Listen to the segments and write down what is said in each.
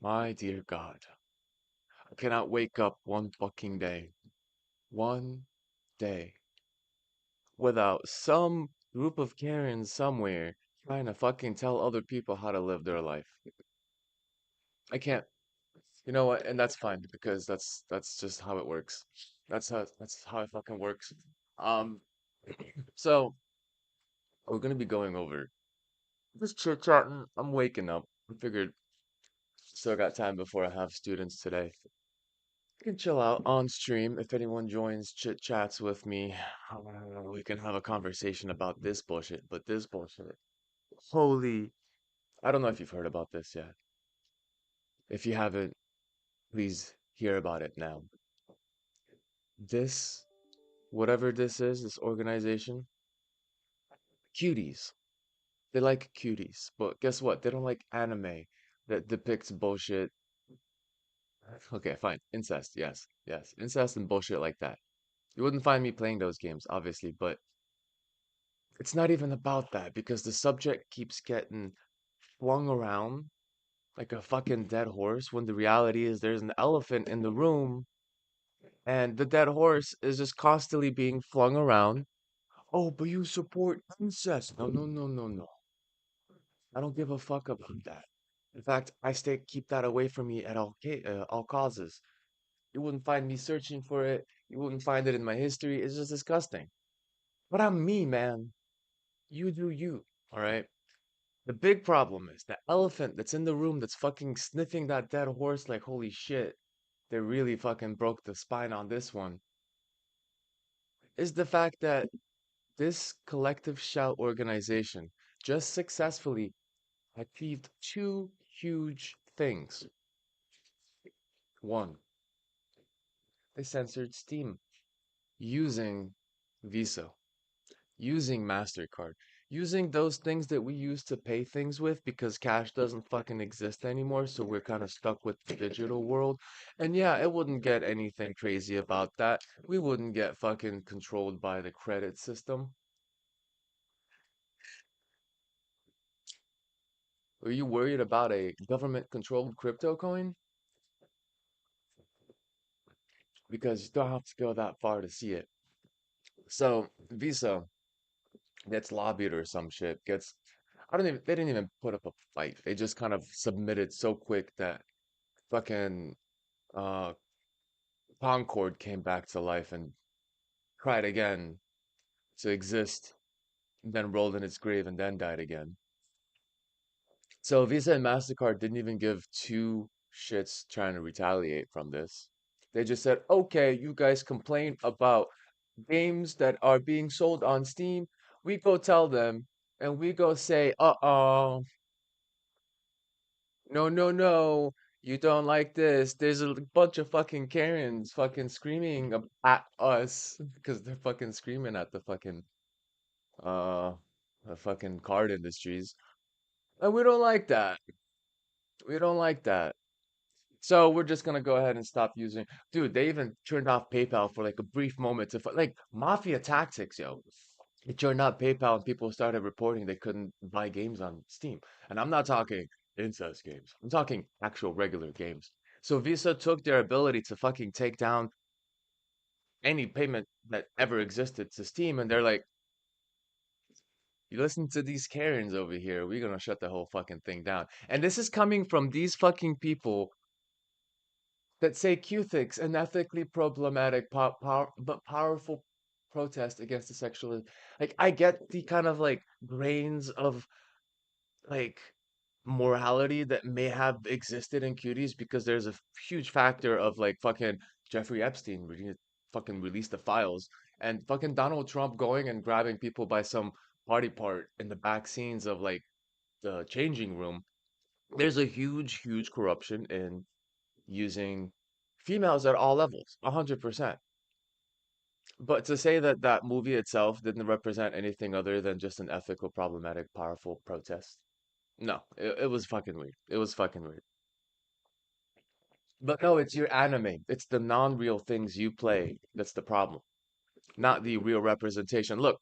My dear God, I cannot wake up one day, without some group of Karens somewhere trying to fucking tell other people how to live their life. I can't. You know what? And that's fine because that's just how it works. That's how it fucking works. Um, so we're gonna be going over just chit chatting. I'm waking up. I figured still got time before I have students today. I can chill out on stream if anyone joins chit chats with me. We can have a conversation about this bullshit, but this bullshit. Holy, I don't know if you've heard about this yet. If you haven't, please hear about it now. This, whatever this is, this organization, cuties. They like cuties, but guess what? They don't like anime that depicts bullshit. Okay, fine. Incest, yes, yes. Incest and bullshit like that. You wouldn't find me playing those games, obviously, but it's not even about that because the subject keeps getting flung around like a fucking dead horse when the reality is there's an elephant in the room and the dead horse is just constantly being flung around. Oh, but you support incest. No, no, no, no, no. I don't give a fuck about that. In fact, I stay keep that away from me at all causes. You wouldn't find me searching for it. You wouldn't find it in my history. It's just disgusting. But I'm me, man. You do you. All right. The big problem is the elephant that's in the room that's fucking sniffing that dead horse like holy shit. They really fucking broke the spine on this one. Is the fact that this collective shell organization just successfully achieved two huge things. One, they censored Steam using Visa, using MasterCard, using those things that we used to pay things with because cash doesn't fucking exist anymore. So we're kind of stuck with the digital world. And yeah, it wouldn't get anything crazy about that. We wouldn't get fucking controlled by the credit system. Are you worried about a government controlled crypto coin? Because you don't have to go that far to see it. So Visa gets lobbied or some shit, gets I don't even they didn't even put up a fight. They just kind of submitted so quick that fucking uh Concord came back to life and tried again to exist, then rolled in its grave and then died again. So Visa and MasterCard didn't even give two shits trying to retaliate from this. They just said, okay, you guys complain about games that are being sold on Steam. We go tell them and we go say, uh-oh, no, no, no, you don't like this. There's a bunch of fucking Karens fucking screaming at us because they're fucking screaming at uh the fucking card industries. And we don't like that. We don't like that. So we're just gonna go ahead and stop using. Dude, they even turned off PayPal for like a brief moment to like mafia tactics, yo. They turned off PayPal and people started reporting they couldn't buy games on Steam. And I'm not talking incest games. I'm talking actual regular games. So Visa took their ability to fucking take down any payment that ever existed to Steam, and they're like, you listen to these Karens over here, we're gonna shut the whole fucking thing down. And this is coming from these fucking people that say Q-Thix, an ethically problematic, but powerful protest against the sexual. Like, I get the kind of like grains of like morality that may have existed in cuties because there's a huge factor of like fucking Jeffrey Epstein fucking released the files and fucking Donald Trump going and grabbing people by some party part in the back scenes of like the changing room. There's a huge, huge corruption in using females at all levels, 100%. But to say that that movie itself didn't represent anything other than just an ethical, problematic, powerful protest, no, it was fucking weird. It was fucking weird. But no, it's your anime. It's the non-real things you play that's the problem, not the real representation. Look,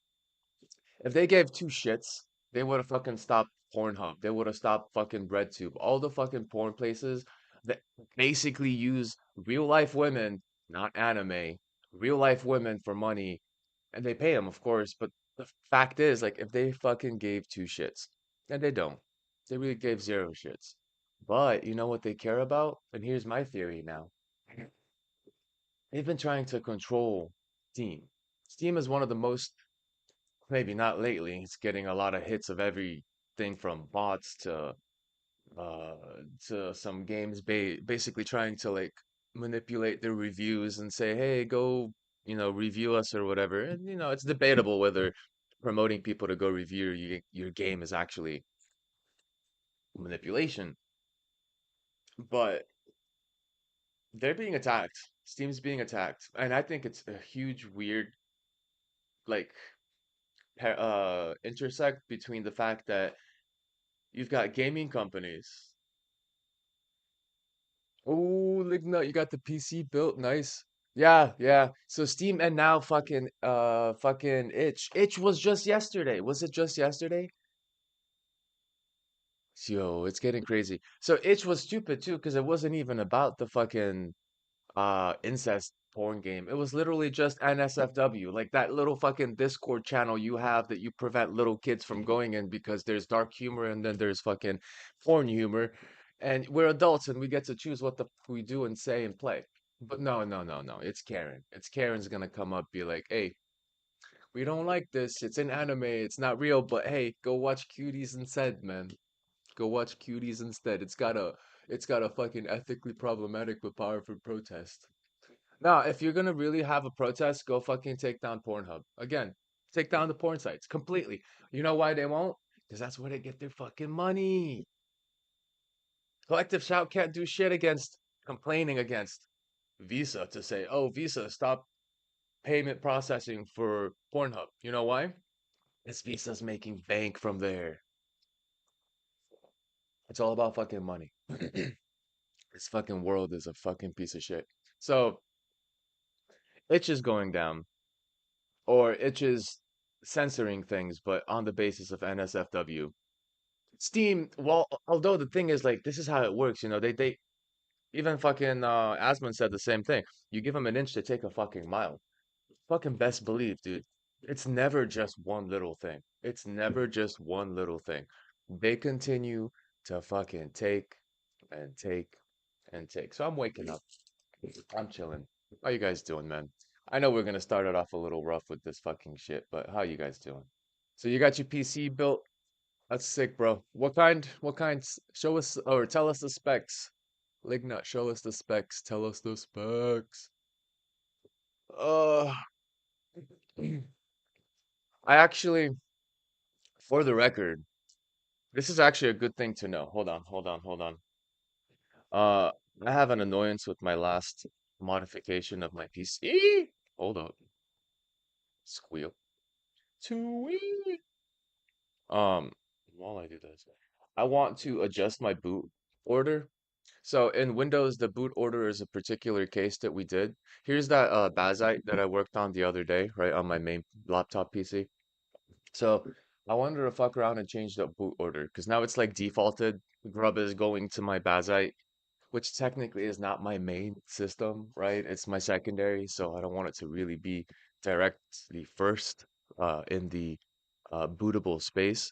if they gave two shits, they would have fucking stopped Pornhub. They would have stopped fucking RedTube. All the fucking porn places. that basically use real life women, not anime, real life women for money, and they pay them, of course. But the fact is, like, if they fucking gave two shits, and they don't, they really gave zero shits. But you know what they care about? And here's my theory now. They've been trying to control Steam. Steam is one of the most, maybe not lately, it's getting a lot of hits of everything from bots uh to some games basically trying to like manipulate their reviews and say, hey, go, review us or whatever. And it's debatable whether promoting people to go review your game is actually manipulation. But they're being attacked. Steam's being attacked. And I think it's a huge, weird, like, intersect between the fact that you've got gaming companies. Oh, Ligna, you got the PC built, nice. Yeah, yeah. So Steam and now fucking Itch. Itch was just yesterday. Was it just yesterday? Yo, it's getting crazy. So Itch was stupid too, because it wasn't even about the fucking incest porn game. It was literally just NSFW, like that little fucking Discord channel you have that you prevent little kids from going in because there's dark humor and then there's fucking porn humor. And we're adults and we get to choose what the fuck we do and say and play. But no, no, no, no. It's Karen. It's Karen's gonna come up, be like, hey, we don't like this. It's an anime. It's not real, but hey, go watch Cuties instead, man. Go watch Cuties instead. It's got a fucking ethically problematic but powerful protest. Now, if you're gonna really have a protest, go fucking take down Pornhub. Again, take down the porn sites completely. You know why they won't? Because that's where they get their fucking money. Collective Shout can't do shit against complaining against Visa to say, oh, Visa, stop payment processing for Pornhub. You know why? It's Visa's making bank from there. It's all about fucking money. This fucking world is a fucking piece of shit. So, Itch is going down, or Itch is censoring things, but on the basis of NSFW. Steam, well, although the thing is, like, this is how it works, they even fucking Asmund said the same thing. You give them an inch to take a fucking mile. Fucking best believe, dude. It's never just one little thing. It's never just one little thing. They continue to fucking take and take and take. So I'm waking up. I'm chilling. How you guys doing, man? I know we're gonna start it off a little rough with this fucking shit, but how you guys doing? So you got your PC built? That's sick, bro. What kind? What kind? Show us or tell us the specs. Lignut, show us the specs. Tell us the specs. Uh, I actually, for the record, this is actually a good thing to know. Hold on, hold on, hold on. Uh, I have an annoyance with my last modification of my PC. Hold up. Squeal. Squeal. Um, while I do this, I want to adjust my boot order. So in Windows, the boot order is a particular case that we did. Here's that Bazite that I worked on the other day, right on my main laptop PC. So I wanted to fuck around and change the boot order because now it's like defaulted. Grub is going to my Bazite, which technically is not my main system, right? It's my secondary, so I don't want it to really be directly first in the bootable space.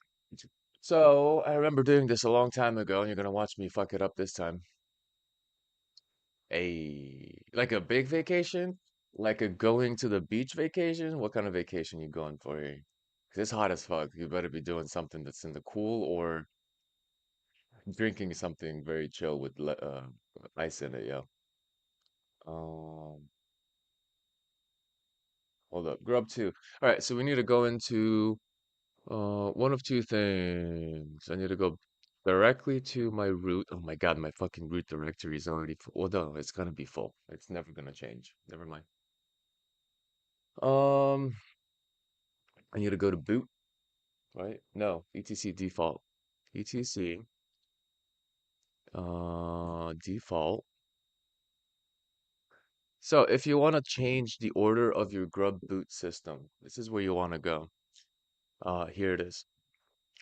So I remember doing this a long time ago, and you're gonna watch me fuck it up this time. Like a big vacation, like a going to the beach vacation. What kind of vacation you going for here? 'Cause it's hot as fuck. You better be doing something that's in the cool or drinking something very chill with ice in it, yo. Um, Hold up, Grub 2. All right, so we need to go into one of two things. I need to go directly to my root. Oh my God, my fucking root directory is already full. Well, no, it's gonna be full. It's never gonna change. Never mind. Um, I need to go to boot, right? No, etc default. etc default. So if you want to change the order of your grub boot system, this is where you want to go. Here it is.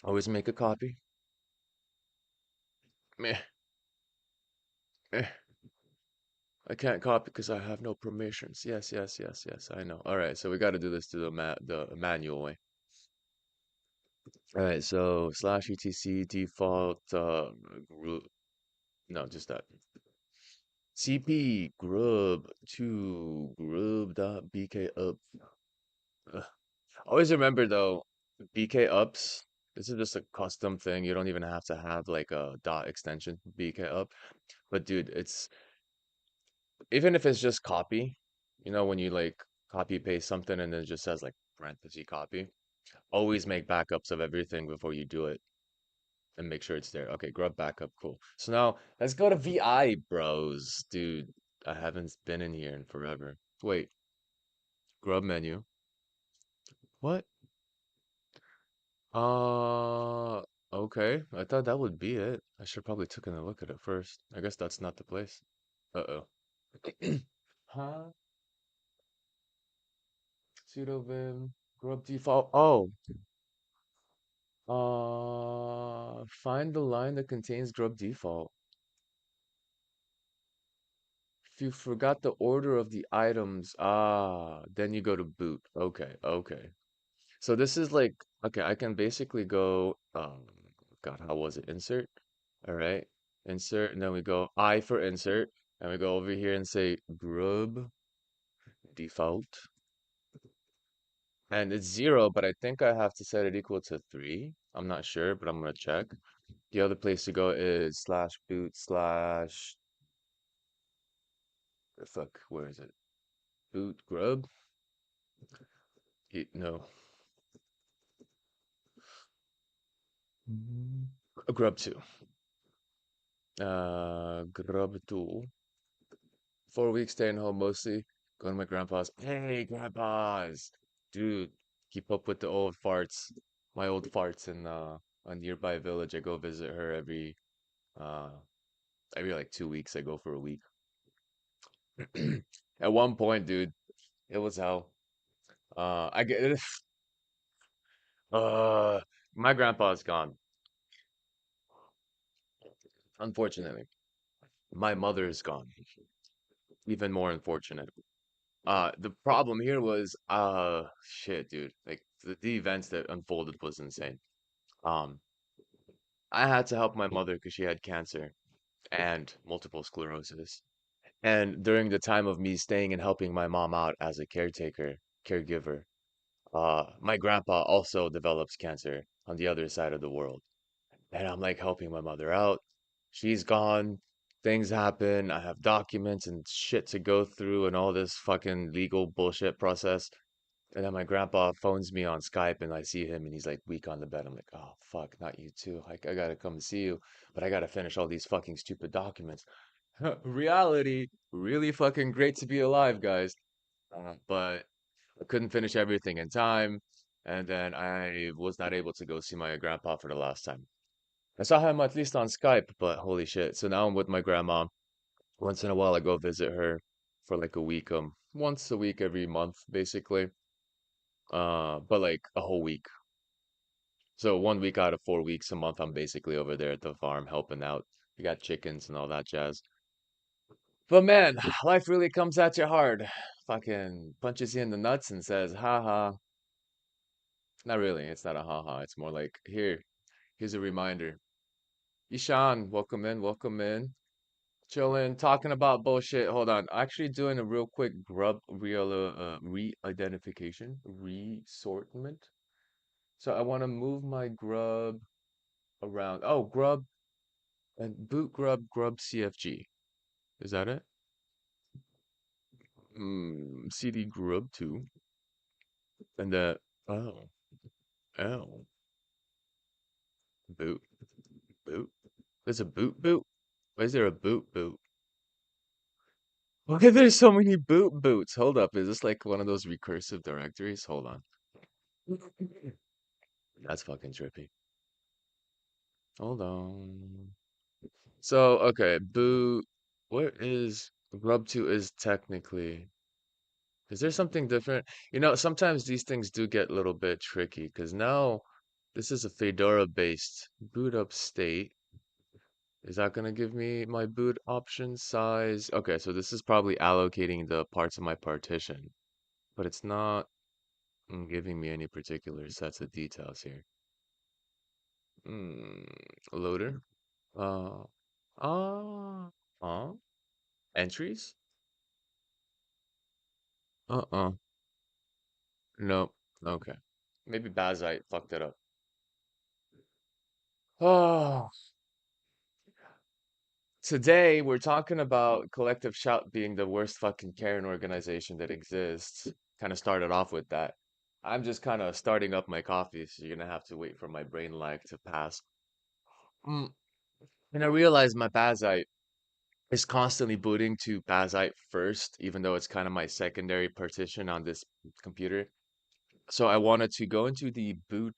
Always make a copy. Meh. Eh, I can't copy because I have no permissions. Yes, yes, yes, yes. I know. All right, so we got to do this to the manual way. All right, so slash etc default group. No, just that. CP grub to grub dot bk up. Ugh. Always remember though, BK ups. This is just a custom thing. You don't even have to have like a dot extension BK up. But dude, it's even if it's just copy, when you like copy paste something and then it just says like parenthesis copy, always make backups of everything before you do it and make sure it's there. Okay, grub backup, cool. So now let's go to VI, bros. Dude, I haven't been in here in forever. Wait, grub menu. What? Uh, okay. I thought that would be it. I should probably took a look at it first. I guess that's not the place. Uh-oh. Huh? Pseudo vim, grub default. Oh, find the line that contains grub default. If you forgot the order of the items, then you go to boot. Okay, okay. So this is like, okay, I can basically go, God, how was it? Insert. All right. Insert, and then we go I for insert, and we go over here and say grub default. And it's 0, but I think I have to set it equal to 3. I'm not sure, but I'm gonna check. The other place to go is slash boot slash, the fuck, where is it? Boot grub? No. Grub 2. Grub 2. 4 weeks staying home mostly. Going to my grandpa's. Hey, grandpa's. Dude, keep up with the old farts. My old farts in a nearby village. I go visit her uh every like 2 weeks. I go for a week. At one point, dude, it was hell. I get uh my grandpa's gone, unfortunately. My mother's gone. Even more unfortunate. The problem here was shit, dude. Like the events that unfolded was insane. Um, I had to help my mother because she had cancer and multiple sclerosis. And during the time of me staying and helping my mom out as a caregiver, my grandpa also develops cancer on the other side of the world. And I'm like helping my mother out. She's gone. Things happen. I have documents and shit to go through and all this fucking legal bullshit process. And then my grandpa phones me on Skype and I see him and he's like weak on the bed. I'm like, oh fuck, not you too. I gotta come and see you, but I gotta finish all these fucking stupid documents. Reality, really fucking great to be alive, guys. But I couldn't finish everything in time, and then I was not able to go see my grandpa for the last time. I saw him at least on Skype, but holy shit. So now I'm with my grandma. Once in a while, I go visit her for like a week, once a week every month, basically. But like a whole week. So 1 week out of 4 weeks a month, I'm basically over there at the farm helping out. We got chickens and all that jazz. But man, life really comes at you hard. Fucking punches you in the nuts and says, ha ha. Not really, it's not a ha ha. It's more like, here's a reminder. Ishan, welcome in, welcome in. Chilling, talking about bullshit. Hold on. Actually doing a real quick grub real re-identification, resortment. So I want to move my grub around. Oh, grub and boot grub CFG. Is that it? CD grub 2. And oh, oh, boot, boot. There's a boot. Why is there a boot? Why are there so many boots? Hold up. Is this like one of those recursive directories? Hold on. That's fucking trippy. Hold on. So, okay, boot. What is grub2 is technically? Is there something different? Sometimes these things do get a little bit tricky because now this is a Fedora based boot up state. Is that gonna give me my boot option size? Okay, so this is probably allocating the parts of my partition, but it's not giving me any particular sets of details here. Hmm, loader. Uh, uh, Entries? Uh-uh. Nope. Okay. Maybe Bazite fucked it up. Oh, today we're talking about Collective Shout being the worst fucking Karen organization that exists. Kind of started off with that. I'm just kind of starting up my coffee, so you're gonna have to wait for my brain lag to pass. Mm. And I realized my Bazite is constantly booting to Bazite first, even though it's kind of my secondary partition on this computer. So I wanted to go into the boot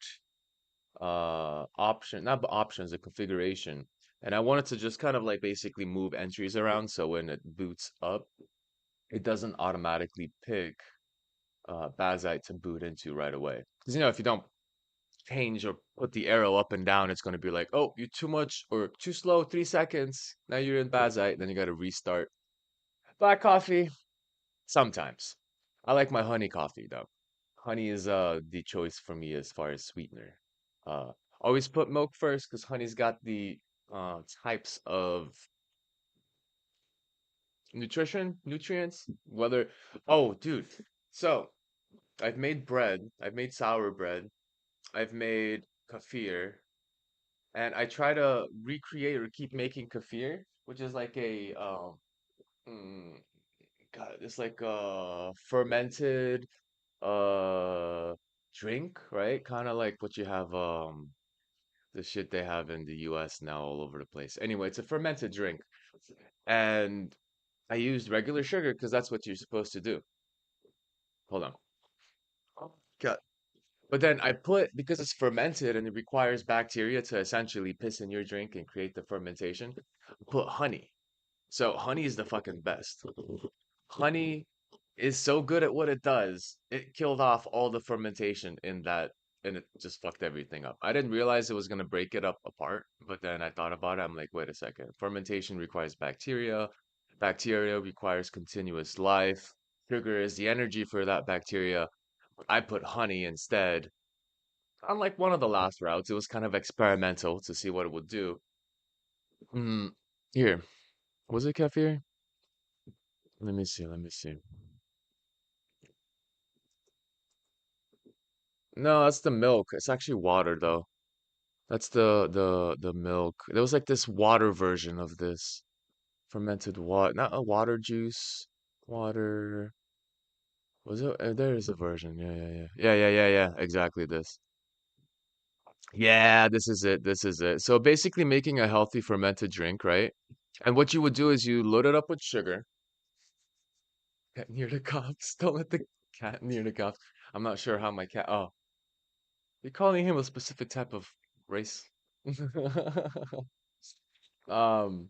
option, not options, the configuration. And I wanted to just kind of like basically move entries around so when it boots up, it doesn't automatically pick Bazite to boot into right away. Because if you don't change or put the arrow up and down, it's going to be like, oh, you're too much or too slow, 3 seconds. Now you're in Bazite. Then you got to restart. Black coffee, sometimes. I like my honey coffee though. Honey is the choice for me as far as sweetener. Uh Always put milk first because honey's got the types of nutrients, whether oh dude. So I've made bread, I've made sour bread, I've made kefir, and I try to recreate or keep making kefir, which is like a mm, God, it's like a fermented uh drink, right? Kind of like what you have the shit they have in the US now all over the place. Anyway, it's a fermented drink. And I used regular sugar because that's what you're supposed to do. Hold on. God. But then I put, because it's fermented and it requires bacteria to essentially piss in your drink and create the fermentation, put honey. So honey is the fucking best. Honey is so good at what it does. It killed off all the fermentation in that, and it just fucked everything up. I didn't realize it was gonna break it up apart, but then I thought about it. I'm like, wait a second. Fermentation requires bacteria. Bacteria requires continuous life. Sugar is the energy for that bacteria. I put honey instead. Unlike one of the last routes, it was kind of experimental to see what it would do. Mm, here, was it kefir? Let me see. Let me see. No, that's the milk. It's actually water though. That's the milk. There was like this water version of this fermented water, not a water juice. Water. Was it? There is a version. Yeah, yeah, yeah. Yeah, yeah, yeah, yeah. Exactly this. Yeah, this is it. This is it. So basically making a healthy fermented drink, right? And what you would do is you load it up with sugar. Cat near the cops. Don't let the cat near the cops. I'm not sure how my cat. Oh, you're calling him a specific type of race. Um,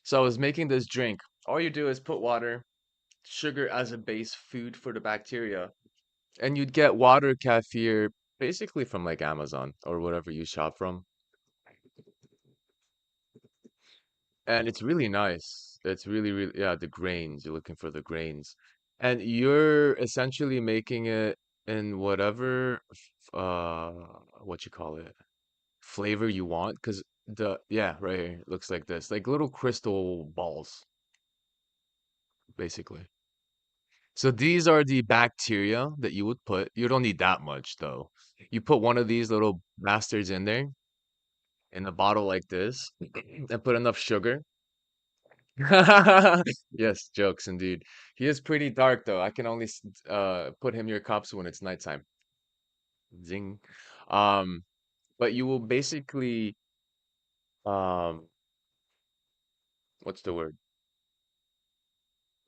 so I was making this drink. All you do is put water, sugar as a base food for the bacteria, and you'd get water kefir basically from like Amazon or whatever you shop from. And it's really nice. It's really, really, yeah, the grains. You're looking for the grains. And you're essentially making it in whatever, what you call it, flavor you want. Because yeah, right here, it looks like this, like little crystal balls, basically. So these are the bacteria that you would put. You don't need that much though. You put one of these little bastards in there in a bottle like this and put enough sugar. Yes, jokes indeed. He is pretty dark though. I can only put him near cops when it's nighttime. Zing. Um, but you will basically um what's the word?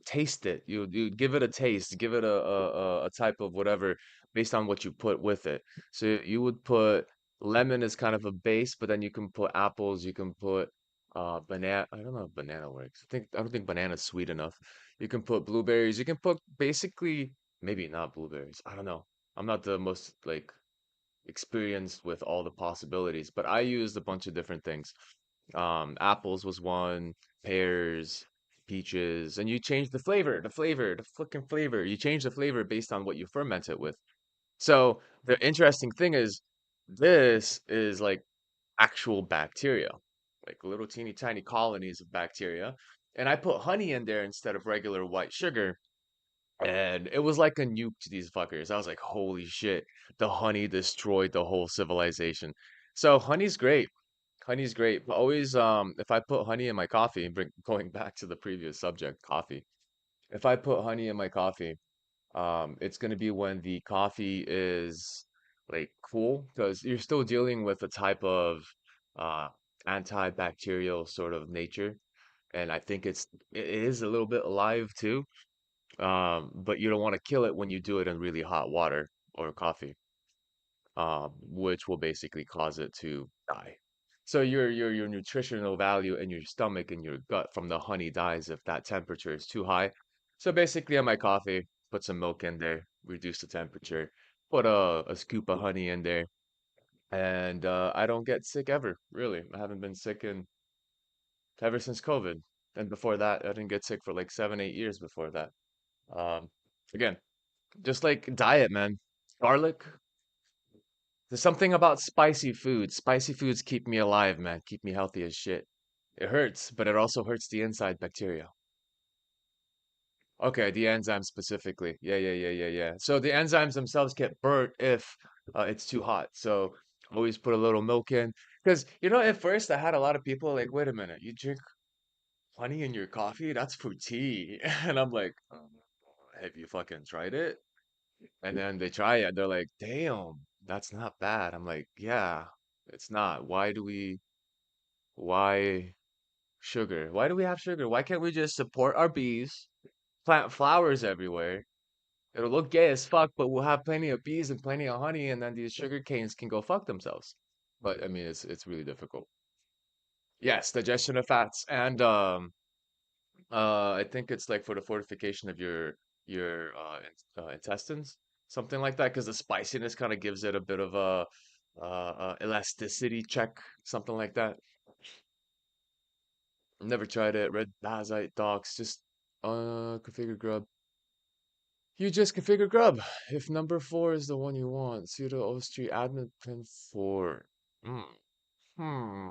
Taste it. You give it a taste, give it a type of whatever based on what you put with it. So you would put lemon as kind of a base, but then you can put apples, you can put banana. I don't know if banana works. I don't think banana's sweet enough. You can put blueberries. You can put basically maybe not blueberries. I don't know. I'm not the most like experienced with all the possibilities, but I used a bunch of different things. Apples was one, pears, peaches, and you change the fucking flavor. You change the flavor based on what you ferment it with. So the interesting thing is, this is like actual bacteria, like little teeny tiny colonies of bacteria. And I put honey in there instead of regular white sugar. And it was like a nuke to these fuckers. I was like, holy shit, the honey destroyed the whole civilization. So honey's great. Honey's great. But always, if I put honey in my coffee, going back to the previous subject, coffee. If I put honey in my coffee, it's going to be when the coffee is like cool, because you're still dealing with a type of uh, antibacterial sort of nature, and I think it is a little bit alive too. But you don't want to kill it when you do it in really hot water or coffee, which will basically cause it to die. So your nutritional value in your stomach and your gut from the honey dies if that temperature is too high. So basically, on my coffee, put some milk in there, reduce the temperature, put a scoop of honey in there, and I don't get sick ever. Really, I haven't been sick in ever since COVID. And before that, I didn't get sick for like 7, 8 years before that. Um, Again, just like diet, man. Garlic, there's something about spicy foods. Spicy foods keep me alive, man. Keep me healthy as shit. It hurts, but it also hurts the inside bacteria. Okay, the enzymes specifically. Yeah. So the enzymes themselves get burnt if it's too hot. So always put a little milk in. Because, at first I had a lot of people like, wait a minute, you drink honey in your coffee? That's for tea. And I'm like, have you fucking tried it? And then they try it. They're like, damn, that's not bad. I'm like, yeah, it's not. Why sugar? Why do we have sugar? Why can't we just support our bees, plant flowers everywhere? It'll look gay as fuck, but we'll have plenty of bees and plenty of honey, and then these sugar canes can go fuck themselves. But I mean, it's really difficult. Yes, digestion of fats, and I think it's like for the fortification of your intestines, something like that, because the spiciness kind of gives it a bit of a elasticity check, something like that. Never tried it. Red Bazite docs, just configure grub. You just configure grub. If number 4 is the one you want, sudo ostri admin pin 4. Hmm. Hmm.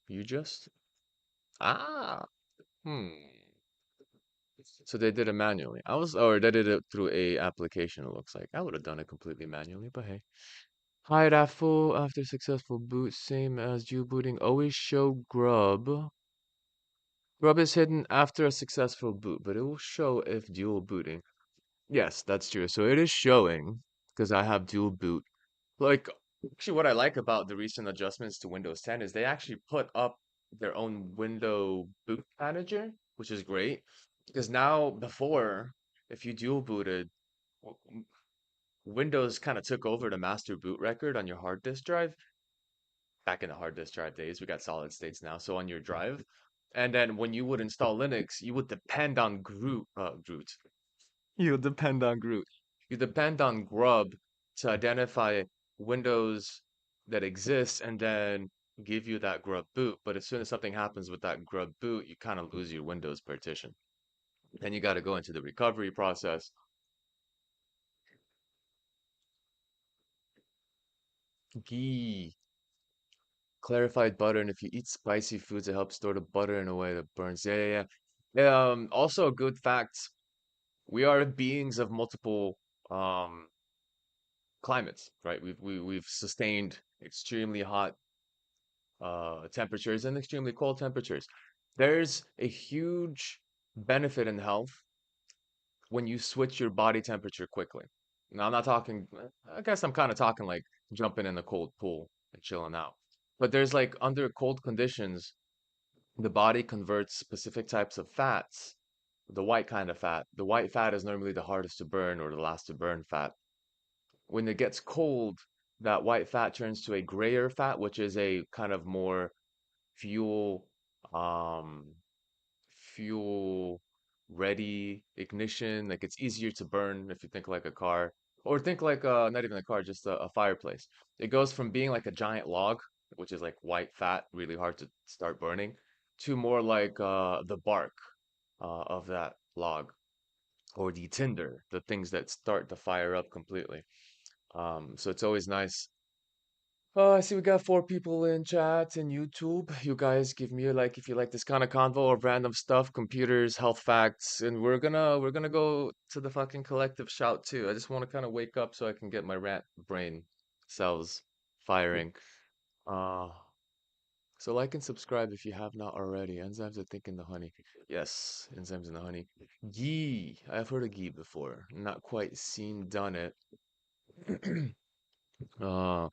You just? Ah. Hmm. So they did it manually. Or they did it through a application, it looks like. I would have done it completely manually, but hey. Hide at full after successful boot, same as dual booting. Always show grub. Grub is hidden after a successful boot, but it will show if dual booting. Yes, that's true. So it is showing because I have dual boot. Like, actually, what I like about the recent adjustments to Windows 10 is they actually put up their own window boot manager, which is great. Because now, before, if you dual booted, Windows kind of took over the master boot record on your hard disk drive. Back in the hard disk drive days, we got solid states now. So on your drive, and then when you would install Linux, you would depend on Groot. You would depend on Groot. You depend on Grub to identify Windows that exists and then give you that Grub boot. But as soon as something happens with that Grub boot, you kind of lose your Windows partition. Then you got to go into the recovery process. Ghee. Clarified butter, and if you eat spicy foods, it helps store the butter in a way that burns. Yeah. Also, a good fact: we are beings of multiple um climates, right? We've sustained extremely hot temperatures and extremely cold temperatures. There's a huge benefit in health when you switch your body temperature quickly. Now, I'm not talking, I guess I'm kind of talking like jumping in a cold pool and chilling out. But there's like under cold conditions, the body converts specific types of fats, the white kind of fat. The white fat is normally the hardest to burn or the last to burn fat. When it gets cold, that white fat turns to a grayer fat, which is a kind of more fuel, um, fuel ready ignition. Like it's easier to burn if you think like a car, or think like not even a car, just a fireplace. It goes from being like a giant log. which is like white fat, really hard to start burning, to more like the bark of that log or the tinder, the things that start to fire up completely. So it's always nice. Oh, I see we got four people in chat and YouTube. You guys give me like if you like this kind of convo of random stuff, computers, health facts, and we're gonna go to the fucking collective shout too. I just want to kind of wake up so I can get my rat brain cells firing. Uh, so like and subscribe if you have not already. Enzymes I think in the honey. Yes, enzymes in the honey. Ghee. I've heard of ghee before. Not quite seen done it. Uh,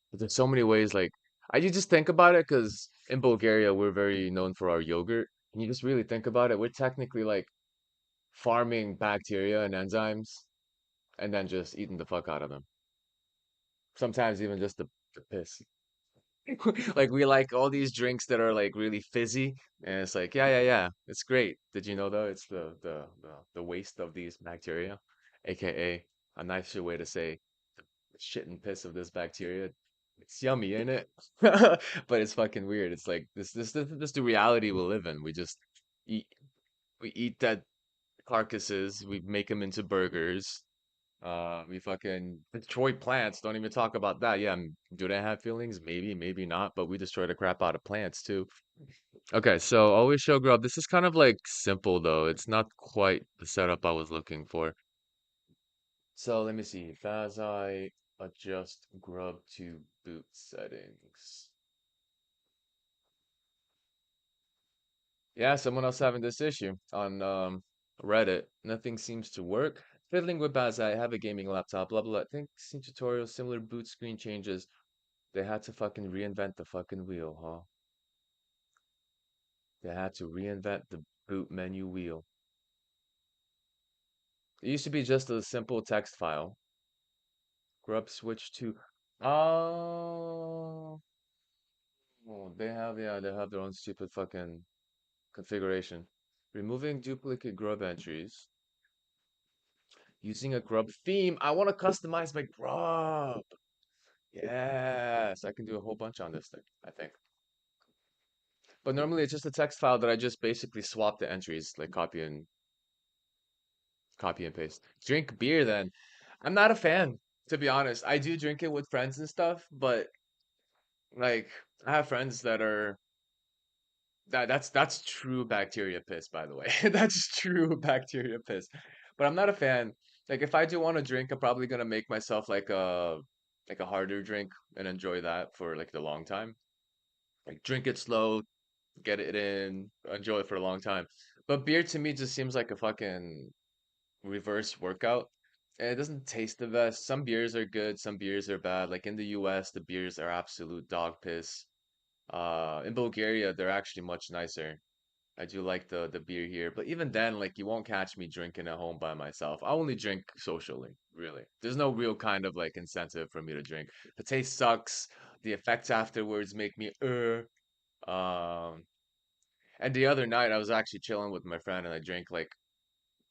but there's so many ways, like, you just think about it because in Bulgaria, we're very known for our yogurt. And you just really think about it, we're technically like farming bacteria and enzymes and then just eating the fuck out of them. Sometimes even just the piss. Like, we like all these drinks that are like really fizzy. And it's like, yeah, yeah, yeah, it's great. Did you know though, it's the waste of these bacteria, aka a nicer way to say shit and piss of this bacteria. It's yummy, ain't it? But it's fucking weird. It's like this the reality we live in. Eat we eat dead carcasses. We make them into burgers. We fucking destroy plants. Don't even talk about that. Yeah, do they have feelings? Maybe, maybe not. But we destroy the crap out of plants too. Okay, so always show grub. This is kind of like simple though. It's not quite the setup I was looking for. So let me see. As I adjust grub to boot settings. Yeah, someone else having this issue on Reddit. Nothing seems to work. Fiddling with Baz, I have a gaming laptop, blah blah blah. I think seen tutorials, similar boot screen changes. They had to fucking reinvent the fucking wheel, huh? They had to reinvent the boot menu wheel. It used to be just a simple text file. Grub switch to oh, they have yeah, they have their own stupid fucking configuration. Removing duplicate grub entries. Using a grub theme. I want to customize my grub. Yes, I can do a whole bunch on this thing, I think. But normally it's just a text file that I just basically swap the entries, like copy and paste. Drink beer then. I'm not a fan, to be honest. I do drink it with friends and stuff, but like I have friends that are that's true bacteria piss, by the way. That's true bacteria piss. But I'm not a fan. Like if I do want to drink, I'm probably gonna make myself like a harder drink and enjoy that for like the long time. Like drink it slow, get it in, enjoy it for a long time. But beer to me just seems like a fucking reverse workout. And it doesn't taste the best. Some beers are good, some beers are bad. Like in the US, the beers are absolute dog piss. In Bulgaria, they're actually much nicer. I do like the beer here, but even then, like you won't catch me drinking at home by myself. I only drink socially, really. There's no real kind of like incentive for me to drink. The taste sucks. The effects afterwards make me and the other night I was actually chilling with my friend and I drank like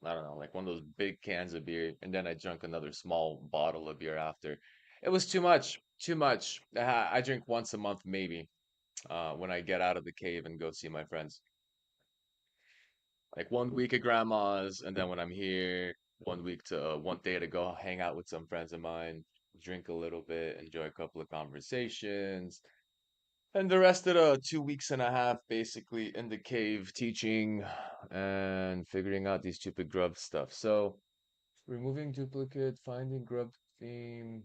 I don't know, like one of those big cans of beer, and then I drank another small bottle of beer after. It was too much, too much. I drink once a month maybe, when I get out of the cave and go see my friends. Like 1 week at grandma's, and then when I'm here, 1 week to 1 day to go hang out with some friends of mine, drink a little bit, enjoy a couple of conversations, and the rest of the 2 weeks and a half basically in the cave teaching and figuring out these stupid grub stuff. So removing duplicate, finding grub theme,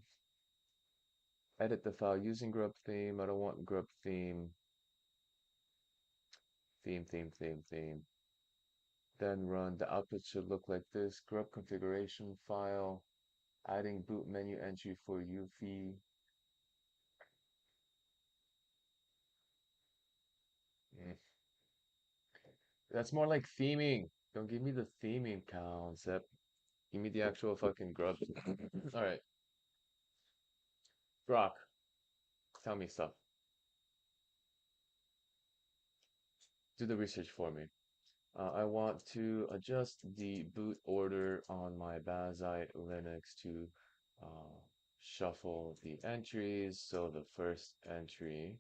edit the file using grub theme. I don't want grub theme, theme. Then run. The output should look like this. Grub configuration file. Adding boot menu entry for UFI. Mm. That's more like theming. Don't give me the theming concept. Give me the actual fucking grub. All right, Brock, tell me stuff. Do the research for me. I want to adjust the boot order on my Bazai Linux to uh, shuffle the entries. So the first entry.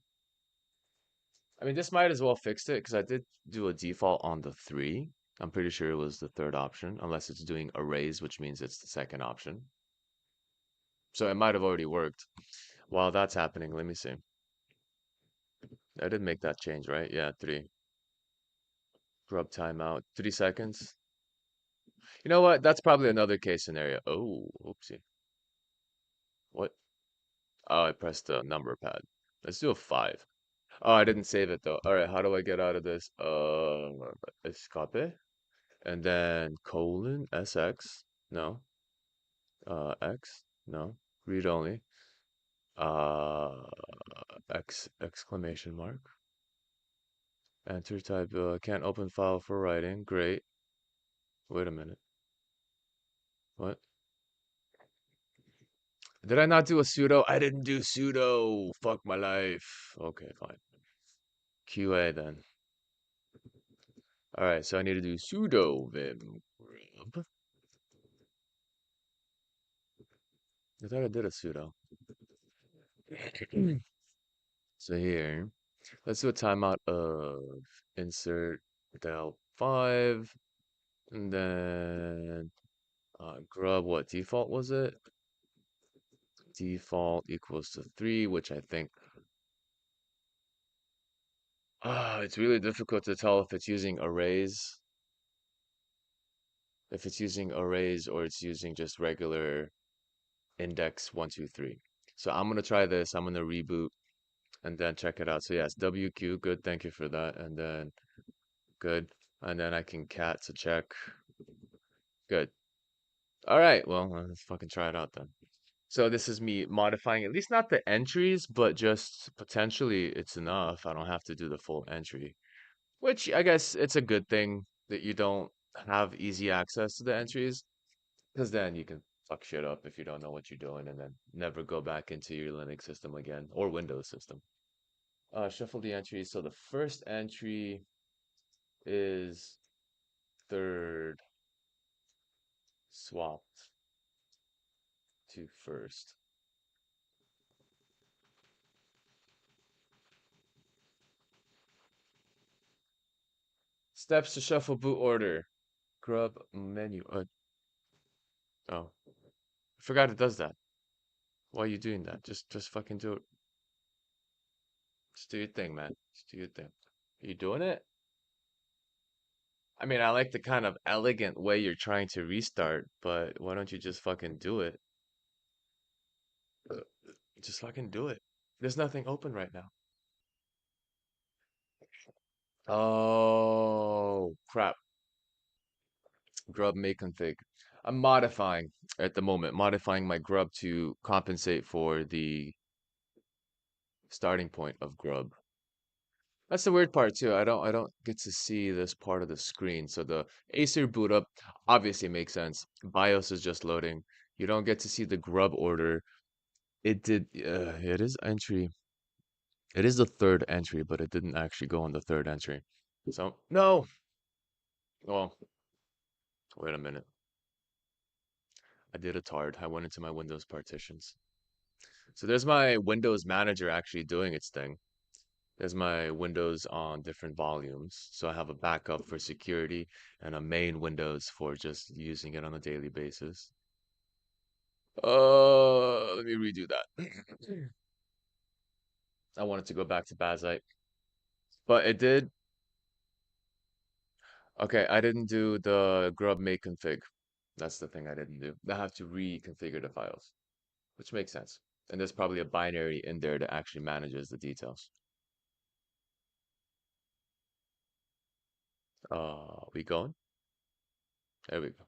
I mean, this might as well fix it because I did do a default on the three. I'm pretty sure it was the third option, unless it's doing arrays, which means it's the second option. So it might have already worked. While that's happening, let me see. I did make that change, right? Yeah, three. Grub timeout. 3 seconds. You know what? That's probably another case scenario. Oh, oopsie. What? Oh, I pressed the number pad. Let's do a five. Oh, I didn't save it though. All right, how do I get out of this? Escape. And then colon SX. No. X. No. Read only. Uh, X exclamation mark. Enter type. Can't open file for writing. Great. Wait a minute. What? Did I not do a sudo? I didn't do sudo. Fuck my life. Okay, fine. QA then. All right, so I need to do sudo vim grub. I thought I did a sudo. So here, let's do a timeout of insert del 5, and then grub, what default was it? Default equals to 3, which I think, it's really difficult to tell if it's using arrays, or it's using just regular index 123. So I'm gonna try this. I'm gonna reboot and then check it out. So yes, WQ, good. Thank you for that. And then good. And then I can cat to check. Good. All right. Well, let's fucking try it out then. So this is me modifying at least not the entries, but just potentially it's enough. I don't have to do the full entry, which I guess it's a good thing that you don't have easy access to the entries, because then you can fuck shit up if you don't know what you're doing and then never go back into your Linux system again or Windows system. Shuffle the entries. So the first entry is third swapped to first. Steps to shuffle boot order. Grub menu. Oh, I forgot it does that. Why are you doing that? Just fucking do it. Just do your thing, man. Just do your thing. Are you doing it? I mean, I like the kind of elegant way you're trying to restart, but why don't you just fucking do it? Just fucking do it. There's nothing open right now. Oh, crap. Grub may config. I'm modifying at the moment, modifying my grub to compensate for the starting point of grub. That's the weird part too. I don't get to see this part of the screen. So the Acer boot up obviously makes sense. BIOS is just loading. You don't get to see the grub order. It is entry. It is the third entry, but it didn't actually go on the third entry. So no. Well, wait a minute. I did a tard. I went into my Windows partitions. So there's my Windows manager actually doing its thing. There's my Windows on different volumes. So I have a backup for security and a main Windows for just using it on a daily basis. Let me redo that. I wanted to go back to Bazite, but it did. Okay, I didn't do the grub make config. That's the thing I didn't do. I have to reconfigure the files, which makes sense. And there's probably a binary in there that actually manages the details. We going? There we go.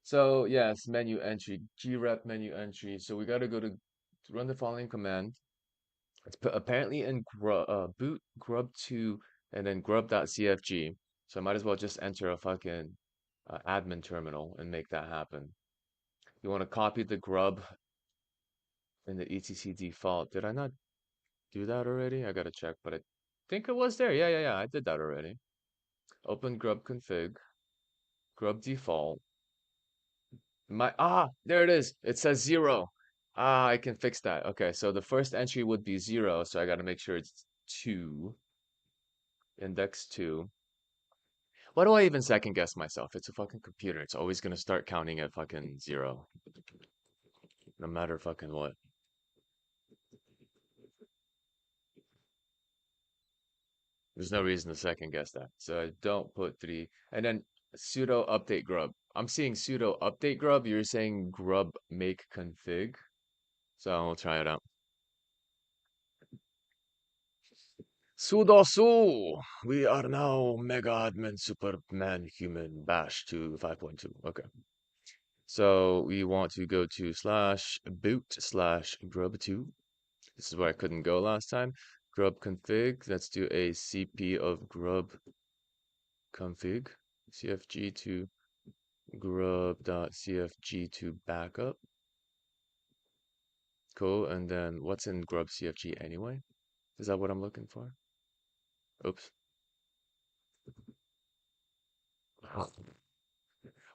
So yes, menu entry, grep menu entry. So we got to go to run the following command. It's apparently in boot grub2 and then grub.cfg. So I might as well just enter a fucking admin terminal and make that happen. You want to copy the grub in the etc default. Did I not do that already? I gotta check, but I think it was there. Yeah. I did that already. Open grub config, grub default. There it is. It says 0. I can fix that. Okay, so the first entry would be 0, so I got to make sure it's 2. index 2. Why do I even second guess myself? It's a fucking computer. It's always gonna start counting at fucking 0, no matter fucking what. There's no reason to second guess that. So I don't put 3. And then sudo update grub. I'm seeing sudo update grub. You're saying grub make config. So I'll try it out. Sudo su. We are now mega admin superman human bash to 5.2. Okay. So we want to go to slash boot slash grub2. This is where I couldn't go last time. Grub config. Let's do a cp of grub config. cfg to grub.cfg to backup. Cool. And then what's in grub cfg anyway? Is that what I'm looking for? Oops.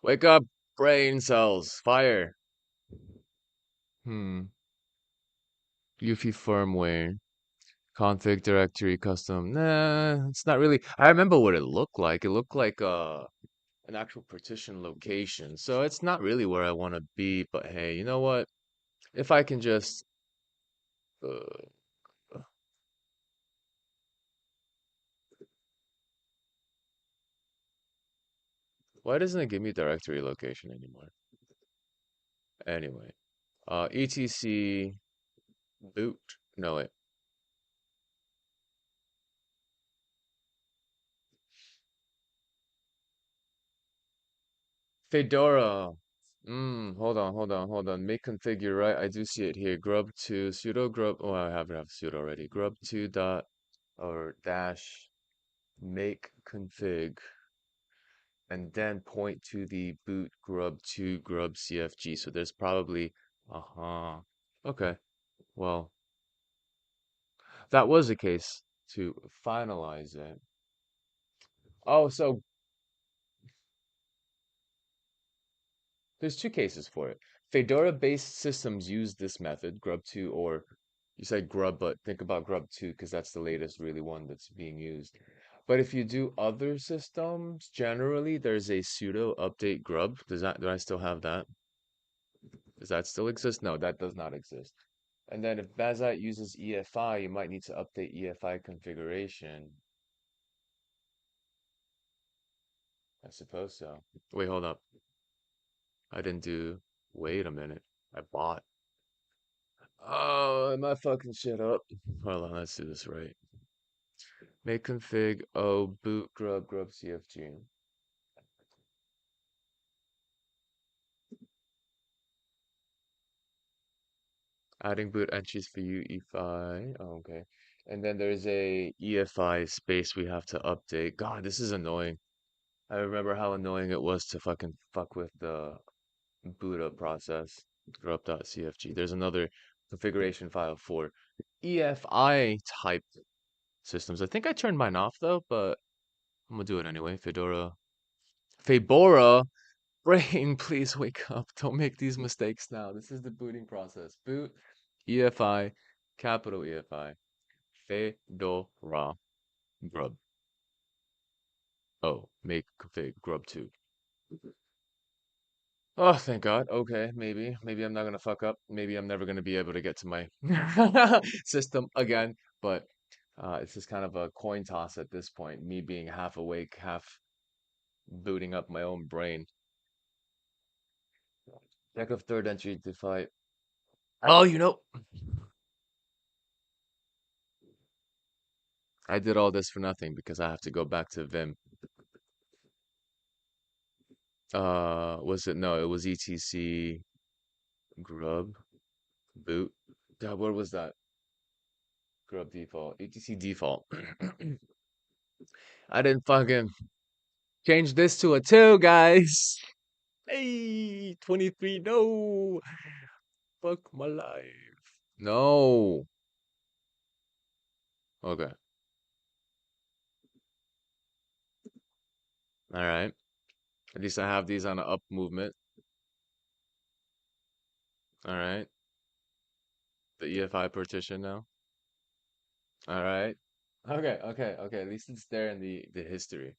Wake up, brain cells. Fire. Hmm. UFI firmware. Config directory custom. Nah, it's not really. I remember what it looked like. It looked like an actual partition location. So it's not really where I want to be, but hey, you know what? If I can just uh, why doesn't it give me directory location anymore? Anyway, etc boot. No, wait. Fedora. Hold on. Make configure, right? I do see it here. Grub2 sudo grub. Oh, I have sudo already. Grub2 dot or dash make config and then point to the boot grub2 grub cfg. So there's probably, uh-huh. Okay. Well, that was the case to finalize it. Oh, so there's two cases for it. Fedora-based systems use this method, grub2, or you said grub, but think about grub2 because that's the latest really one that's being used. But if you do other systems, generally there's a sudo update grub. Do I still have that? Does that still exist? No, that does not exist. And then if Bazite uses EFI, you might need to update EFI configuration. I suppose so. Wait, hold up. I didn't do. Wait a minute. I bought. Oh, am I fucking shit up? Hold on, let's do this right. Make config boot grub cfg. Adding boot entries for you EFI. Oh, okay. And then there's a EFI space we have to update. God, this is annoying. I remember how annoying it was to fucking fuck with the boot up process. Grub.cfg. There's another configuration file for EFI type systems. I think I turned mine off though, but I'm gonna do it anyway. Fedora, brain, please wake up. Don't make these mistakes now. This is the booting process. Boot, EFI, capital EFI, Fedora, grub. Oh, make config grub2. Oh, thank God. Okay, maybe I'm not gonna fuck up. Maybe I'm never gonna be able to get to my system again. But it's just kind of a coin toss at this point. Me being half awake, half booting up my own brain. Check of third entry to fight. Oh, I did all this for nothing because I have to go back to Vim. Was it? No, it was etc grub boot. God, what was that? Grub default. etc default. I didn't fucking change this to a 2, guys. Hey, 23. No. Fuck my life. No. Okay. All right. At least I have these on an up movement. All right. The EFI partition now. All right. Okay, okay, okay. At least it's there in the history.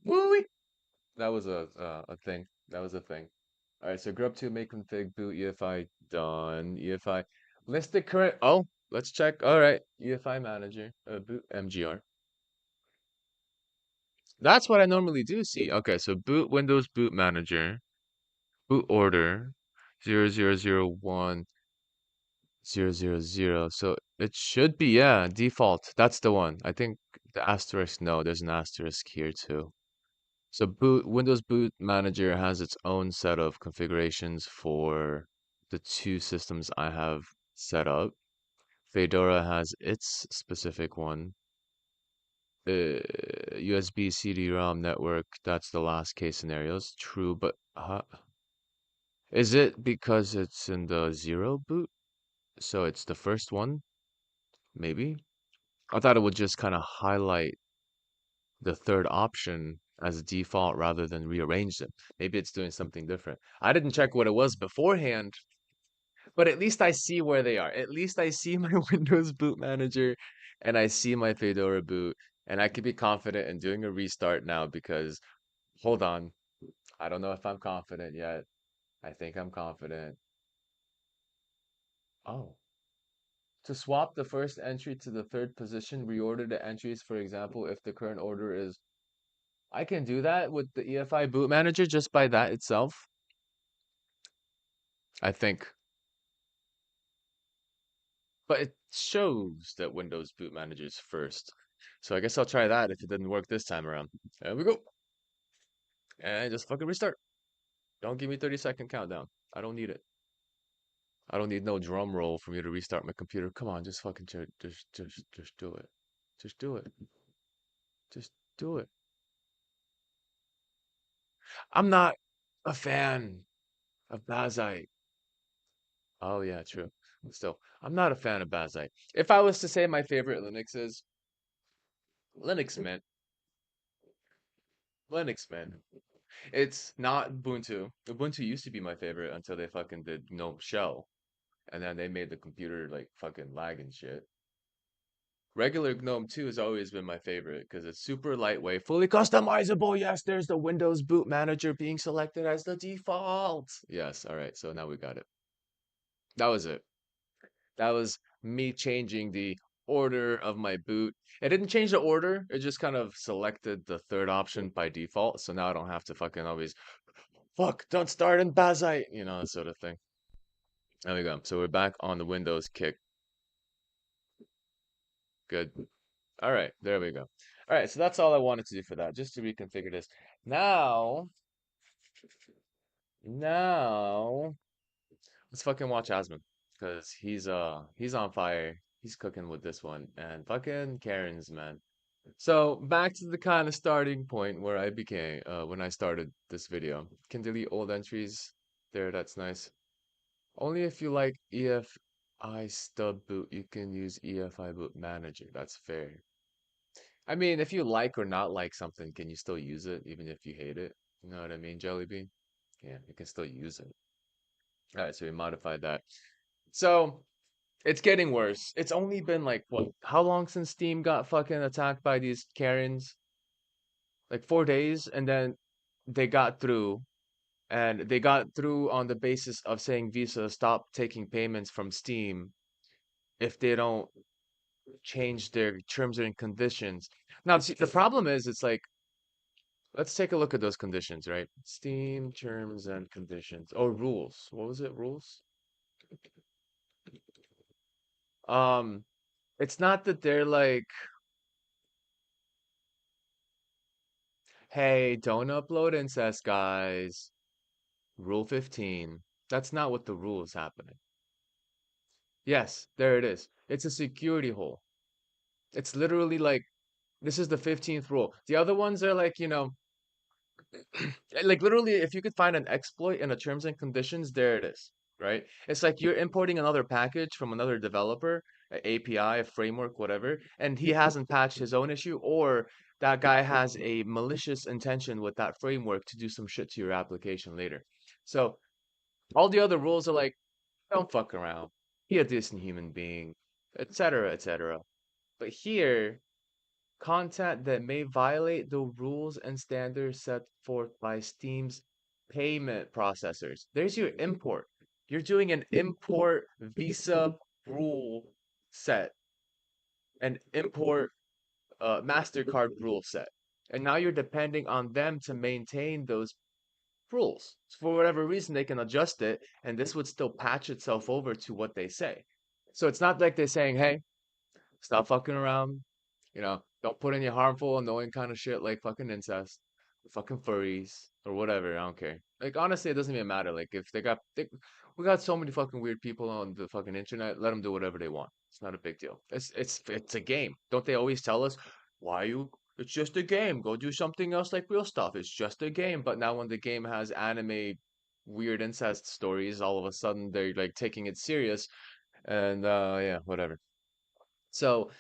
Woo-wee. That was a thing. That was a thing. All right, so grub 2 make config boot EFI done. EFI list the current. Oh, let's check. All right, EFI manager boot MGR. That's what I normally do see. Okay, so boot Windows boot manager boot order 0001 000. So it should be, yeah, default. That's the one. I think the asterisk. No, there's an asterisk here too. So Windows Boot Manager has its own set of configurations for the two systems I have set up. Fedora has its specific one. USB CD-ROM network, that's the last case scenarios. True, but is it because it's in the zero boot? So it's the first one? Maybe? I thought it would just kind of highlight the third option as a default rather than rearrange them. Maybe it's doing something different. I didn't check what it was beforehand, but at least I see where they are. At least I see my Windows boot manager and I see my Fedora boot, and I can be confident in doing a restart now because hold on, I don't know if I'm confident yet. I think I'm confident. Oh, to swap the first entry to the third position, reorder the entries, for example, if the current order is I can do that with the EFI boot manager just by that itself. I think. But it shows that Windows boot manager is first. So I guess I'll try that if it didn't work this time around. There we go. And just fucking restart. Don't give me 30-second countdown. I don't need it. I don't need no drum roll for me to restart my computer. Come on, just fucking just do it. Just do it. Just do it. I'm not a fan of Bazite. Oh yeah, true. Still, I'm not a fan of Bazite. If I was to say my favorite Linux is Linux Mint, Linux Mint. It's not Ubuntu. Ubuntu used to be my favorite until they fucking did GNOME Shell, and then they made the computer like fucking lag and shit. Regular GNOME 2 has always been my favorite because it's super lightweight, fully customizable. Yes, there's the Windows boot manager being selected as the default. Yes, all right, so now we got it. That was it. That was me changing the order of my boot. It didn't change the order, it just kind of selected the third option by default. So now I don't have to fucking always, fuck, don't start in Bazite, that sort of thing. There we go. So we're back on the Windows kick. Good. All right, there we go. All right, so that's all I wanted to do for that, just to reconfigure this. Now, let's fucking watch Asmund, because he's on fire. He's cooking with this one, and fucking Karen's, man. So back to the kind of starting point where I became when I started this video. Can delete old entries. There, that's nice. Only if you like EFI stub boot, you can use EFI boot manager. That's fair. I mean, if you like or not like something, can you still use it even if you hate it? You know what I mean, Jellybean? Yeah, you can still use it. All right, so we modified that. So it's getting worse. It's only been like what? How long since Steam got fucking attacked by these Karens? Like 4 days, and then they got through, and they got through on the basis of saying Visa stop taking payments from Steam if they don't change their terms and conditions. Now, see, the problem is, it's like, let's take a look at those conditions, right? Steam terms and conditions. Oh, rules. What was it? Rules? Um, it's not that they're like, hey, don't upload incest, guys. Rule 15. That's not what the rule is happening. Yes, there it is. It's a security hole. It's literally like this is the 15th rule. The other ones are like, like literally if you could find an exploit in a terms and conditions, there it is, right? It's like you're importing another package from another developer, a API, a framework, whatever, and he hasn't patched his own issue, or that guy has a malicious intention with that framework to do some shit to your application later. So all the other rules are like, don't fuck around. Be a decent human being. etc., etc. But here, content that may violate the rules and standards set forth by Steam's payment processors. There's your import. You're doing an import Visa rule set, an import MasterCard rule set. And now you're depending on them to maintain those rules. So for whatever reason, they can adjust it, and this would still patch itself over to what they say. So it's not like they're saying, hey, stop fucking around. Don't put any harmful, annoying kind of shit like fucking incest, fucking furries, or whatever. I don't care. Like honestly, it doesn't even matter. Like if we got so many fucking weird people on the fucking internet. Let them do whatever they want. It's not a big deal. It's a game. Don't they always tell us why you? It's just a game. Go do something else like real stuff. It's just a game. But now when the game has anime weird incest stories, all of a sudden they're like taking it serious. And yeah, whatever. So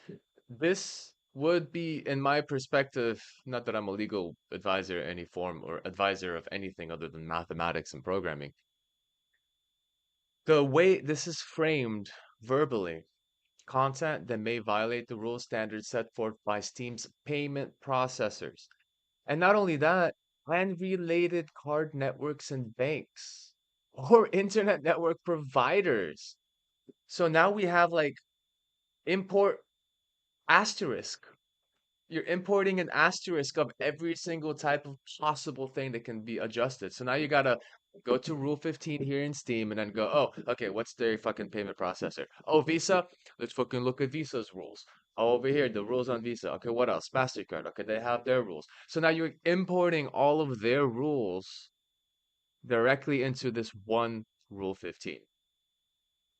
this would be, in my perspective, not that I'm a legal advisor in any form or advisor of anything other than mathematics and programming. The way this is framed verbally, content that may violate the rules standards set forth by Steam's payment processors. And not only that, unrelated card networks and banks or internet network providers. So now we have like import asterisk. You're importing an asterisk of every single type of possible thing that can be adjusted. So now you gotta go to Rule 15 here in Steam and then go, oh, okay, what's their fucking payment processor? Oh, Visa? Let's fucking look at Visa's rules. Oh, over here, the rules on Visa. Okay, what else? MasterCard. Okay, they have their rules. So now you're importing all of their rules directly into this one Rule 15.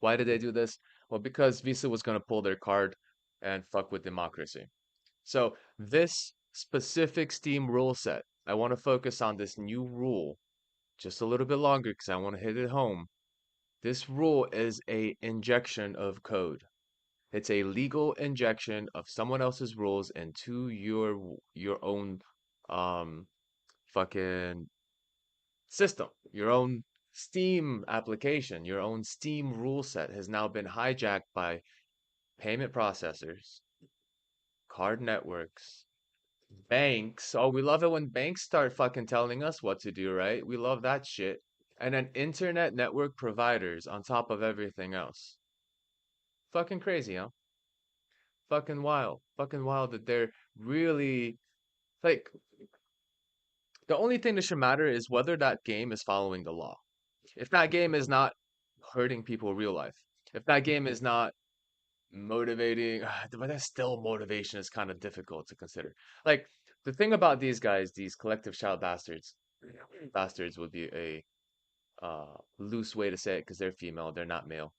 Why did they do this? Well, because Visa was gonna pull their card and fuck with democracy. So this specific Steam rule set, I want to focus on this new rule just a little bit longer because I want to hit it home. This rule is a injection of code. It's a legal injection of someone else's rules into your own um fucking system. Your own Steam application, your own Steam rule set has now been hijacked by payment processors, card networks, banks. Oh, we love it when banks start fucking telling us what to do, right? We love that shit. And then internet network providers on top of everything else. Fucking crazy, huh? Fucking wild. Fucking wild that they're really like the only thing that should matter is whether that game is following the law. If that game is not hurting people real life, if that game is not motivating, but that's still motivation is kind of difficult to consider. Like the thing about these guys, these collective child bastards would be a loose way to say it because they're female, they're not male.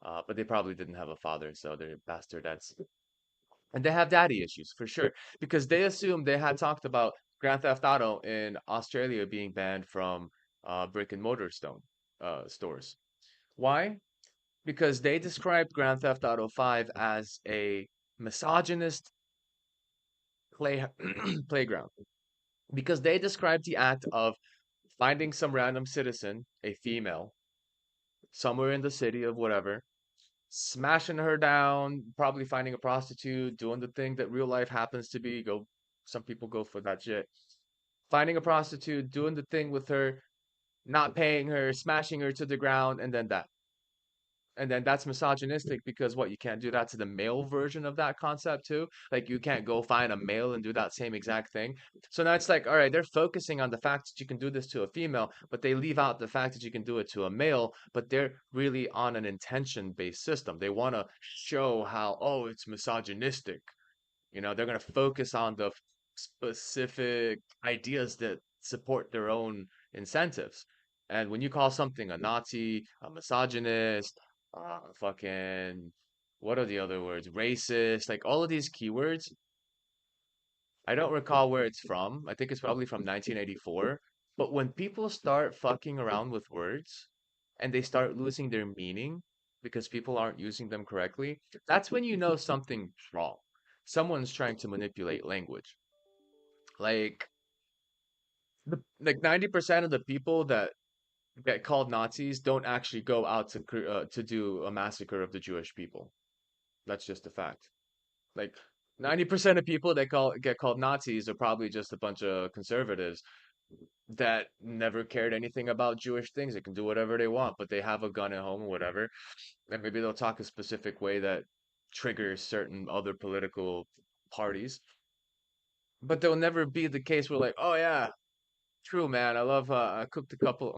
But they probably didn't have a father, so they're bastardettes. And they have daddy issues for sure because they assumed they had talked about Grand Theft Auto in Australia being banned from brick and mortar stores. Why? Because they described Grand Theft Auto 5 as a misogynist play playground. Because they described the act of finding some random citizen, a female, somewhere in the city of whatever, smashing her down, probably finding a prostitute, doing the thing that real life happens to be. Some people go for that shit. Finding a prostitute, doing the thing with her, not paying her, smashing her to the ground, and then that. And then that's misogynistic because what, you can't do that to the male version of that concept too? Like you can't go find a male and do that same exact thing. So now it's like, all right, they're focusing on the fact that you can do this to a female, but they leave out the fact that you can do it to a male, but they're really on an intention-based system. They want to show how, oh, it's misogynistic. They're going to focus on the specific ideas that support their own incentives. And when you call something a Nazi, a misogynist, fucking, what are the other words? Racist, like all of these keywords, I don't recall where it's from. I think it's probably from 1984. But when people start fucking around with words and they start losing their meaning because people aren't using them correctly, that's when you know something's wrong. Someone's trying to manipulate language. Like like 90% of the people that get called Nazis don't actually go out to do a massacre of the Jewish people. That's just a fact. Like 90% of people that get called Nazis are probably just a bunch of conservatives that never cared anything about Jewish things. They can do whatever they want, but they have a gun at home or whatever, and maybe they'll talk a specific way that triggers certain other political parties. But there'll never be the case where like, oh yeah, true man, I love I cooked a couple.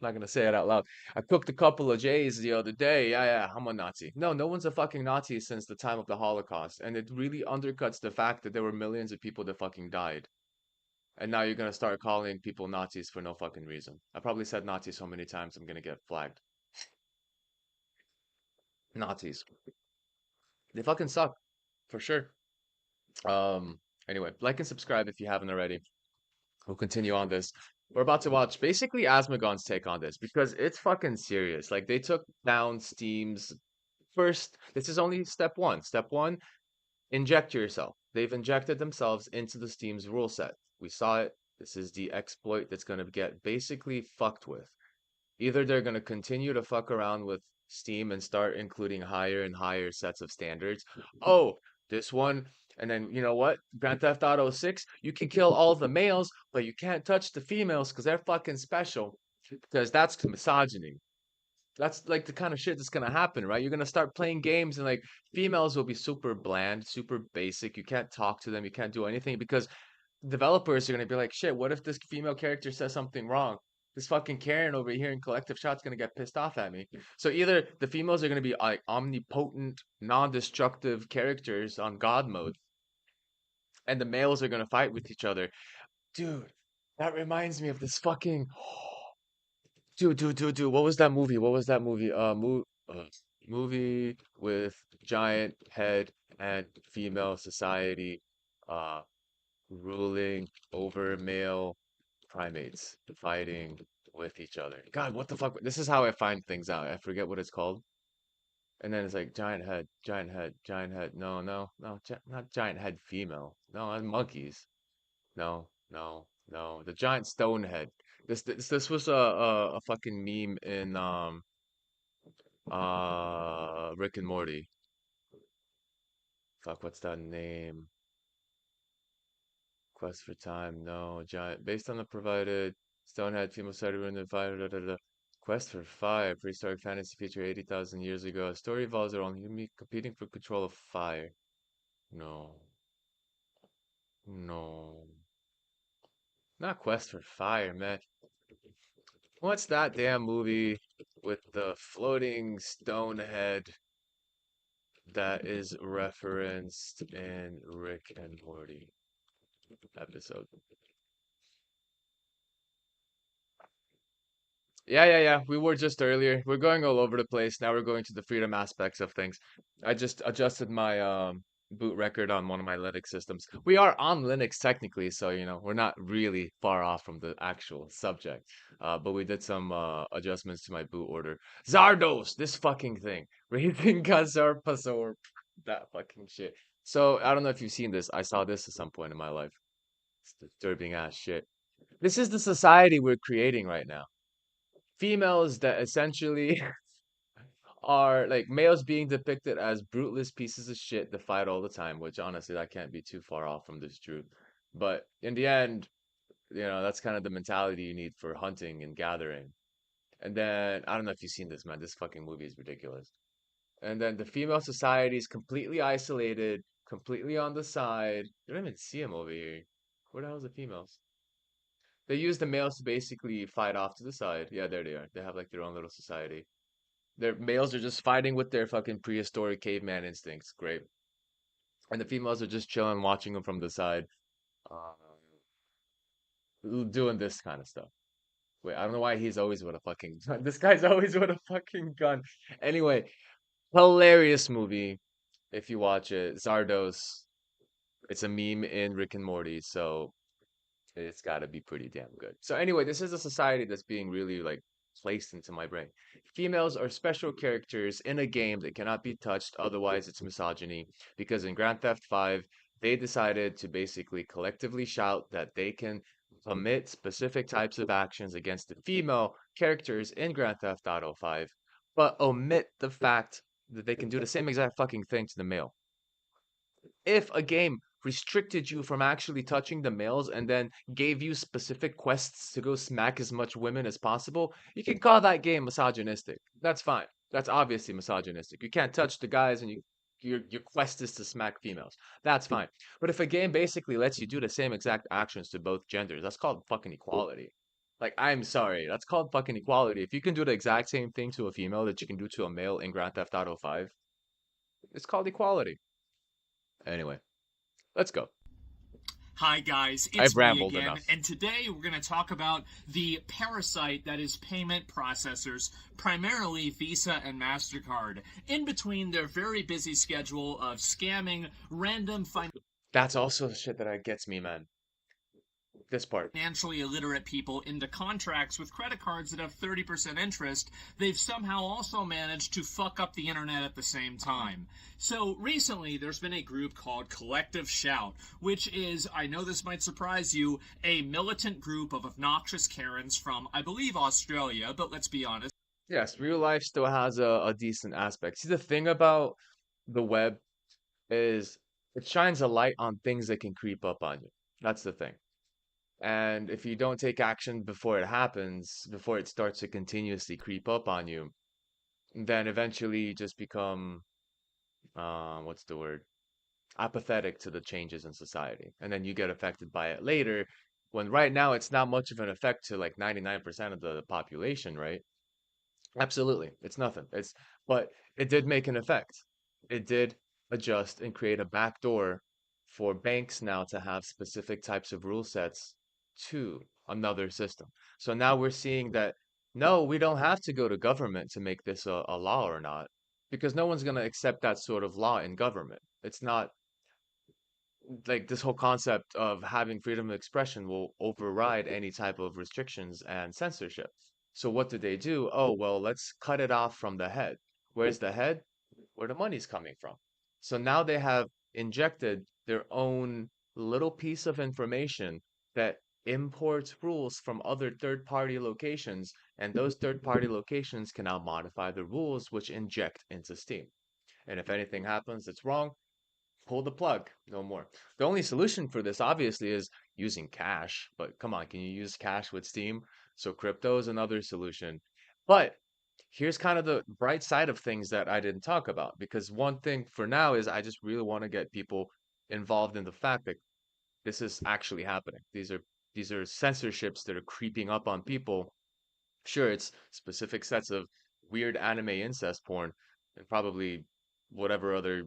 I'm not gonna say it out loud. I cooked a couple of J's the other day. Yeah, yeah, I'm a Nazi. No, no one's a fucking Nazi since the time of the Holocaust, and it really undercuts the fact that there were millions of people that fucking died. And now you're gonna start calling people Nazis for no fucking reason. I probably said Nazi so many times I'm gonna get flagged. Nazis. They fucking suck. For sure. Um anyway, like and subscribe if you haven't already. We'll continue on this. We're about to watch basically Asmogon's take on this because it's fucking serious. Like they took down Steam's first, this is only step one. Step one, inject yourself. They've injected themselves into the Steam's rule set. We saw it. This is the exploit that's going to get basically fucked with. Either they're going to continue to fuck around with Steam and start including higher and higher sets of standards. Oh, this one, and then you know what? Grand Theft Auto 6, you can kill all the males, but you can't touch the females because they're fucking special. Because that's misogyny. That's like the kind of shit that's gonna happen, right? You're gonna start playing games and like females will be super bland, super basic. You can't talk to them, you can't do anything because developers are gonna be like, shit, what if this female character says something wrong? This fucking Karen over here in Collective Shot's gonna get pissed off at me. So either the females are gonna be like omnipotent, non-destructive characters on God mode, and the males are gonna fight with each other. Dude, that reminds me of this fucking dude. What was that movie? What was that movie? Movie with giant head and female society, uh, ruling over male primates fighting with each other. God, what the fuck? This is how I find things out. I forget what it's called. And then it's like giant head, giant head, giant head. No, no, no, not giant head female. No, monkeys. No, no, no. The giant stone head. This was a fucking meme in Rick and Morty. Fuck, what's that name? Quest for Time. No, giant. Based on the provided Stonehead female side in the fire. Da, da, da. Quest for Fire. Prehistoric fantasy feature 80,000 years ago. A story evolves around human competing for control of fire. No. No. Not Quest for Fire, man. What's that damn movie with the floating stone head that is referenced in Rick and Morty episode? Yeah. We were just earlier. We're going all over the place. Now we're going to the freedom aspects of things. I just adjusted my boot record on one of my Linux systems. We are on Linux technically, so you know, we're not really far off from the actual subject. But we did some adjustments to my boot order. Zardos, this fucking thing. Raising Gazarpazor, that fucking shit. So I don't know if you've seen this. I saw this at some point in my life. It's disturbing ass shit. This is the society we're creating right now. Females that essentially are like males being depicted as brutalist pieces of shit that fight all the time, which honestly that can't be too far off from this truth. But in the end, you know, that's kind of the mentality you need for hunting and gathering. And then I don't know if you've seen this, man. This fucking movie is ridiculous. And then the female society is completely isolated, completely on the side. You don't even see them over here. Where the hell's the females? They use the males to basically fight off to the side. Yeah, there they are. They have like their own little society. Their males are just fighting with their fucking prehistoric caveman instincts. Great. And the females are just chilling, watching them from the side, uh, doing this kind of stuff. Wait, I don't know why he's always with a fucking gun. This guy's always with a fucking gun. Anyway, hilarious movie if you watch it. Zardos. It's a meme in Rick and Morty, so it's got to be pretty damn good. So anyway, this is a society that's being really like placed into my brain. Females are special characters in a game that cannot be touched, otherwise it's misogyny. Because in Grand Theft 5, they decided to basically collectively shout that they can commit specific types of actions against the female characters in Grand Theft Auto 5, but omit the fact that they can do the same exact fucking thing to the male. If a game restricted you from actually touching the males and then gave you specific quests to go smack as much women as possible, you can call that game misogynistic. That's fine. That's obviously misogynistic. You can't touch the guys and your quest is to smack females. That's fine. But if a game basically lets you do the same exact actions to both genders, that's called fucking equality. Like, I'm sorry, that's called fucking equality. If you can do the exact same thing to a female that you can do to a male in Grand Theft Auto 5, it's called equality. Anyway, let's go. Hi, guys, I've it's me rambled again, enough. and today we're going to talk about the parasite that is payment processors, primarily Visa and MasterCard, in between their very busy schedule of scamming random That's also the shit that gets me, man. This part. financially illiterate people into contracts with credit cards that have 30% interest. They've somehow also managed to fuck up the internet at the same time. So recently, there's been a group called Collective Shout, which is, I know this might surprise you, a militant group of obnoxious Karens from, I believe, Australia, but let's be honest. Yes, real life still has a decent aspect. See, the thing about the web is it shines a light on things that can creep up on you. That's the thing. And if you don't take action before it happens, before it starts to continuously creep up on you, then eventually you just become, what's the word? Apathetic to the changes in society. And then you get affected by it later, when right now it's not much of an effect to like 99% of the population, right? Absolutely. It's nothing. But it did make an effect. It did adjust and create a backdoor for banks now to have specific types of rule sets to another system. So now we're seeing that no, we don't have to go to government to make this a law or not, because no one's going to accept that sort of law in government. It's not like this whole concept of having freedom of expression will override any type of restrictions and censorship. So what do they do? Oh, well, let's cut it off from the head. Where's the head? Where the money's coming from. So now they have injected their own little piece of information that imports rules from other third-party locations, and those third-party locations can now modify the rules which inject into Steam. And if anything happens that's wrong, pull the plug, no more. The only solution for this obviously is using cash, but come on, can you use cash with Steam? So crypto is another solution. But here's kind of the bright side of things that I didn't talk about, because one thing for now is I just really want to get people involved in the fact that this is actually happening. These are censorships that are creeping up on people. Sure, it's specific sets of weird anime incest porn and probably whatever other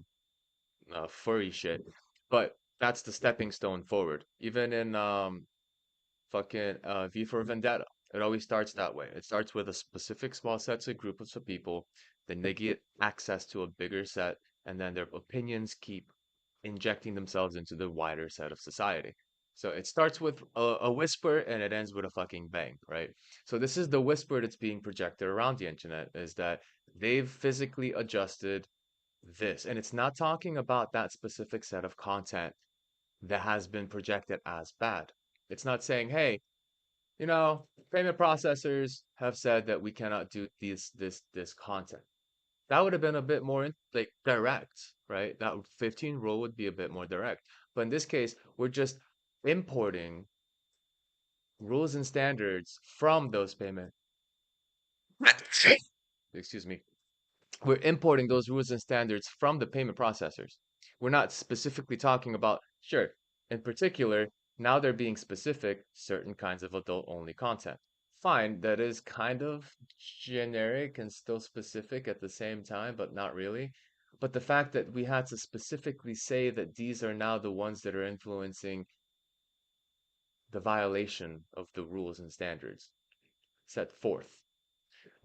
furry shit. But that's the stepping stone forward. Even in fucking V for Vendetta, it always starts that way. It starts with a specific small set of groups of people, then they get access to a bigger set, and then their opinions keep injecting themselves into the wider set of society. So it starts with a whisper and it ends with a fucking bang, right? So this is the whisper that's being projected around the internet is that they've physically adjusted this. And it's not talking about that specific set of content that has been projected as bad. It's not saying, hey, payment processors have said that we cannot do this content. That would have been a bit more like direct, right? That 15 rule would be a bit more direct. But in this case, we're just importing rules and standards from those payment. Excuse me. We're importing those rules and standards from the payment processors. We're not specifically talking about, sure, in particular, now they're being specific, certain kinds of adult only content. Fine, that is kind of generic and still specific at the same time, but not really. But the fact that we had to specifically say that these are now the ones that are influencing the violation of the rules and standards set forth.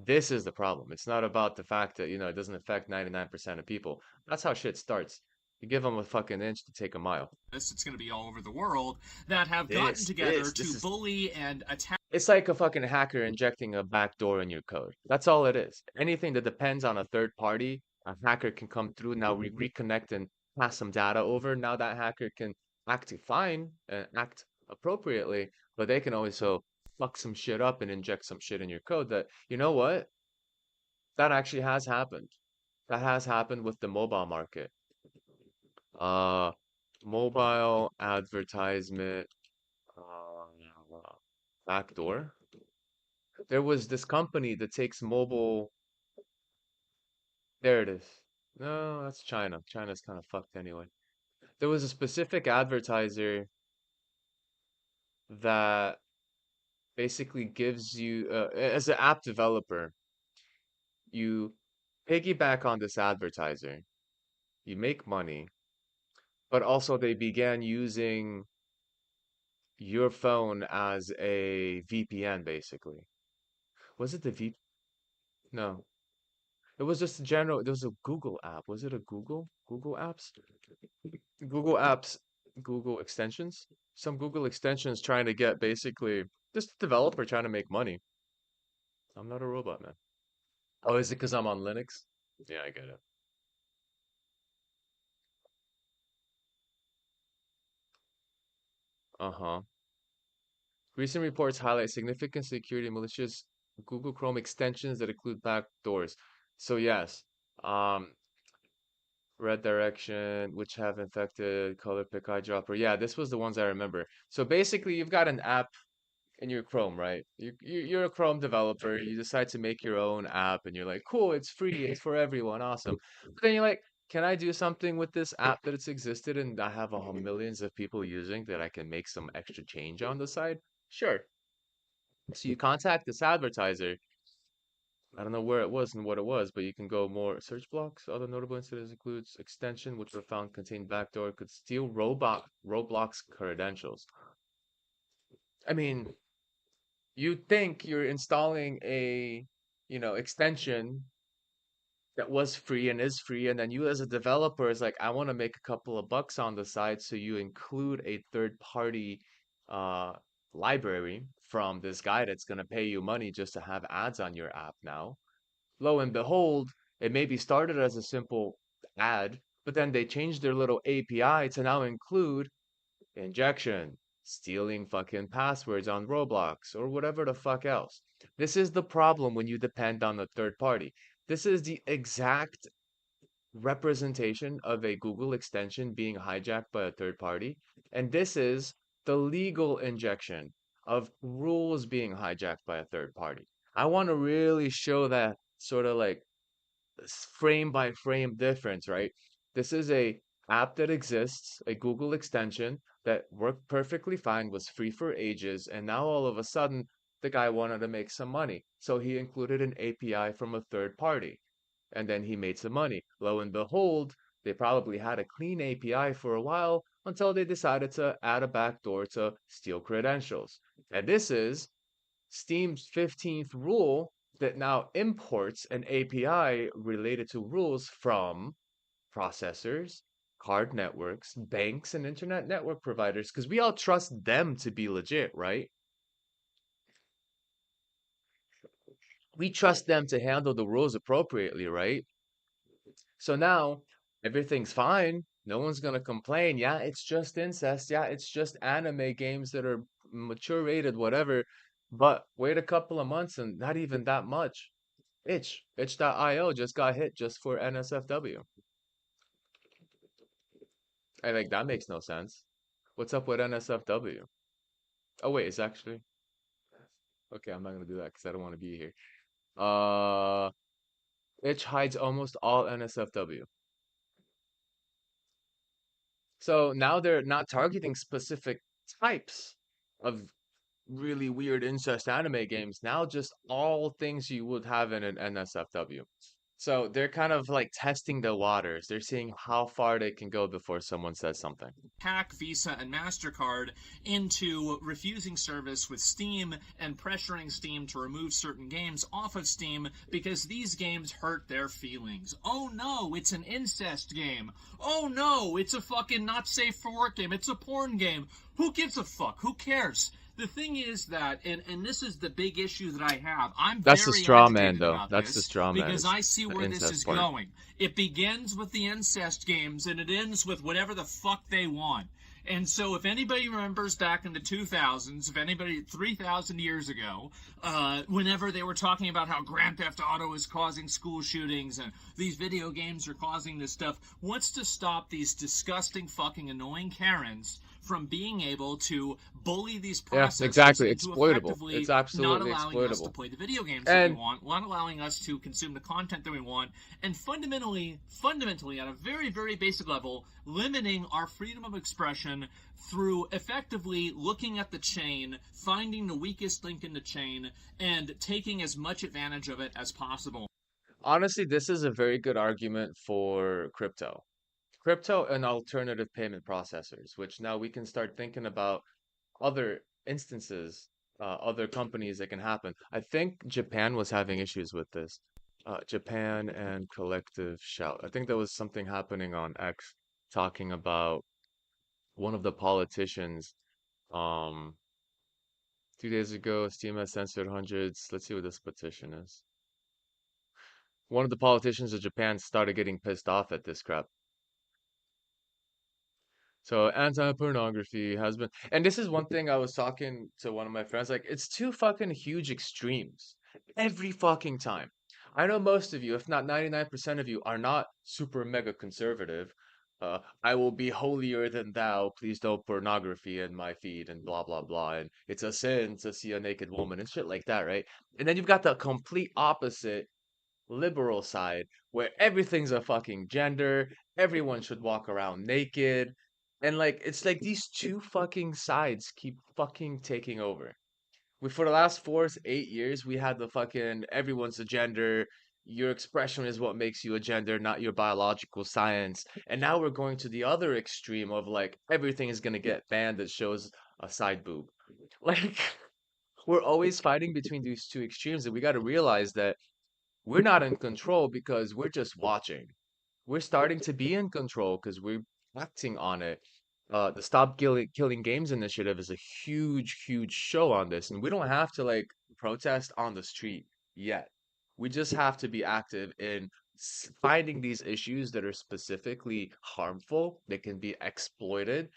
This is the problem. It's not about the fact that, it doesn't affect 99% of people. That's how shit starts. You give them a fucking inch to take a mile. It's going to be all over the world that have gotten This, together this, to this is, bully and attack. it's like a fucking hacker injecting a backdoor in your code. That's all it is. Anything that depends on a third party, a hacker can come through. Now we reconnect and pass some data over. Now that hacker can act fine and act appropriately, but they can also fuck some shit up and inject some shit in your code that, you know what? That actually has happened. that has happened with the mobile market. Uh, Mobile advertisement backdoor. There was this company that takes mobile. There it is. No, that's China. China's kind of fucked anyway. There was a specific advertiser that basically gives you, as an app developer, you piggyback on this advertiser, you make money, but also they began using your phone as a VPN, basically. Was it the V? No, it was just a general. There was a Google app. Was it a Google Apps? Google Apps, Google extensions. Some Google extensions trying to get basically just a developer trying to make money. I'm not a robot, man. Oh, is it because I'm on Linux? Yeah, I get it. Uh-huh. Recent reports highlight significant security malicious Google Chrome extensions that include backdoors. So yes, um, red direction, which have infected color pick eyedropper. Yeah, this was the ones I remember. So basically, you've got an app in your Chrome, right? You're a Chrome developer. You decide to make your own app, and you're like, cool, it's free, it's for everyone, awesome. But then you're like, can I do something with this app that it's existed and I have millions of people using that I can make some extra change on the side? Sure. So you contact this advertiser. I don't know where it was and what it was, but you can go more search blocks. Other notable incidents includes extension, which were found contained backdoor, could steal Roblox credentials. I mean, you think you're installing a, extension that was free and is free, and then you as a developer is like, I want to make a couple of bucks on the side, so you include a third party uh library from this guy that's going to pay you money just to have ads on your app now. Lo and behold, it maybe started as a simple ad, but then they changed their little API to now include injection, stealing fucking passwords on Roblox, or whatever the fuck else. This is the problem when you depend on a third party. This is the exact representation of a Google extension being hijacked by a third party. And this is the legal injection of rules being hijacked by a third party. I want to really show that sort of like frame by frame difference, right? This is a app that exists, a Google extension that worked perfectly fine, was free for ages, and now all of a sudden the guy wanted to make some money. So he included an API from a third party, and then he made some money. Lo and behold, they probably had a clean API for a while until they decided to add a backdoor to steal credentials. And this is Steam's 15th rule that now imports an API related to rules from processors, card networks, banks, and internet network providers, because we all trust them to be legit, right? We trust them to handle the rules appropriately, right? So now everything's fine. No one's gonna complain. Yeah, it's just incest. Yeah, it's just anime games that are mature rated, whatever. But wait a couple of months and not even that much. Itch.io just got hit just for NSFW. I think that makes no sense. What's up with NSFW? Oh wait, it's actually okay. I'm not gonna do that because I don't want to be here. Uh, Itch hides almost all NSFW. So now they're not targeting specific types of really weird incest anime games. Now just all things you would have in an NSFW. So they're kind of like testing the waters. They're seeing how far they can go before someone says something. Hack Visa and MasterCard into refusing service with Steam and pressuring Steam to remove certain games off of Steam because these games hurt their feelings. Oh no, it's an incest game. Oh no, it's a fucking not safe for work game. It's a porn game. Who gives a fuck? Who cares? The thing is that, and this is the big issue that I have, I'm That's the very straw man, agitated though. about That's the this straw man because is I see the where this incest is part. going. It begins with the incest games and it ends with whatever the fuck they want. And so, if anybody remembers back in the 2000s, if anybody 3,000 years ago, whenever they were talking about how Grand Theft Auto is causing school shootings and these video games are causing this stuff, what's to stop these disgusting, fucking annoying Karens from being able to bully these Yeah, processors exactly. into Exploitable. It's effectively not absolutely allowing us to exploitable. play the video games that we And want, not allowing us to consume the content that we want, and fundamentally, at a very, very basic level, limiting our freedom of expression through effectively looking at the chain, finding the weakest link in the chain, and taking as much advantage of it as possible. honestly, this is a very good argument for crypto. Crypto and alternative payment processors, which now we can start thinking about other instances, other companies that can happen. I think Japan was having issues with this. Japan and collective shout. I think there was something happening on X talking about one of the politicians. Um, 2 days ago, Steam has censored hundreds. Let's see what this petition is. One of the politicians of Japan started getting pissed off at this crap. So anti-pornography has been, and this is one thing I was talking to one of my friends, like it's two fucking huge extremes every fucking time. I know most of you, if not 99% of you, are not super mega conservative. I will be holier than thou. Please no pornography in my feed and blah blah blah. And it's a sin to see a naked woman and shit like that, right? And then you've got the complete opposite liberal side where everything's a fucking gender, everyone should walk around naked, and like it's like these two fucking sides keep fucking taking over. For the last 8 years, we had the fucking everyone's a gender. Your expression is what makes you a gender, not your biological science. And now we're going to the other extreme of like everything is gonna get banned that shows a side boob. Like we're always fighting between these two extremes, and we got to realize that we're not in control because we're just watching. We're starting to be in control because we're acting on it. The Stop Killing Games initiative is a huge, huge show on this, and we don't have to like protest on the street yet. We just have to be active in finding these issues that are specifically harmful, that can be exploited,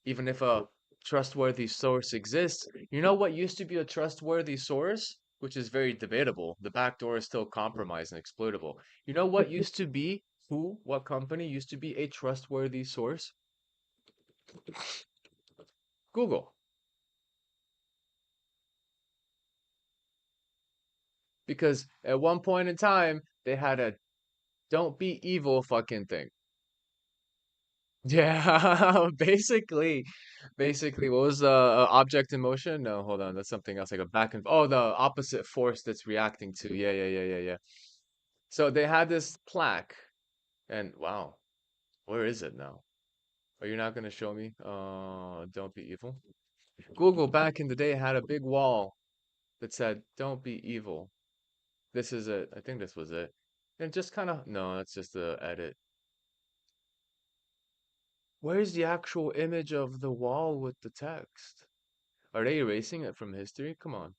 even if a trustworthy source exists. You know what used to be a trustworthy source? Which is very debatable. The back door is still compromised and exploitable. You know what used to be? What company used to be a trustworthy source? Google. Because at one point in time, they had a don't be evil fucking thing. Yeah, basically, what was the object in motion? No, hold on, that's something else. Like a back and oh, the opposite force that's reacting to. Yeah. So they had this plaque, and wow, where is it now? Are you not gonna show me? Don't be evil. Google back in the day had a big wall that said, "Don't be evil." This is it. I think this was it. And just kind of no, that's just the edit. Where's the actual image of the wall with the text? Are they erasing it from history? Come on.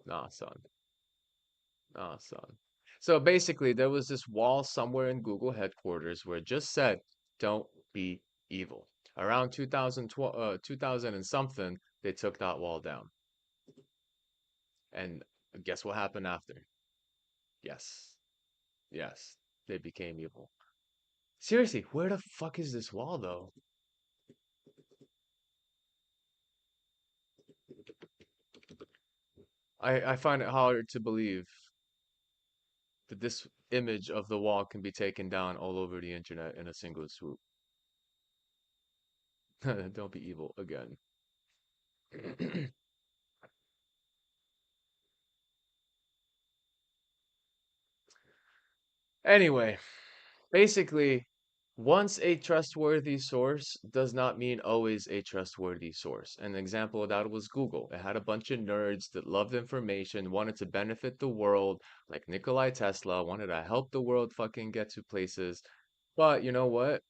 Nah, son. Nah, son. So basically, there was this wall somewhere in Google headquarters where it just said, "Don't be evil." Around 2012, 2000 and something, they took that wall down. And guess what happened after? Yes. Yes. They became evil. Seriously, where the fuck is this wall though? I find it hard to believe that this image of the wall can be taken down all over the internet in a single swoop. Don't be evil again. Anyway, basically, once a trustworthy source does not mean always a trustworthy source. An example of that was Google. It had a bunch of nerds that loved information, wanted to benefit the world, like Nikolai Tesla, wanted to help the world fucking get to places. But you know what?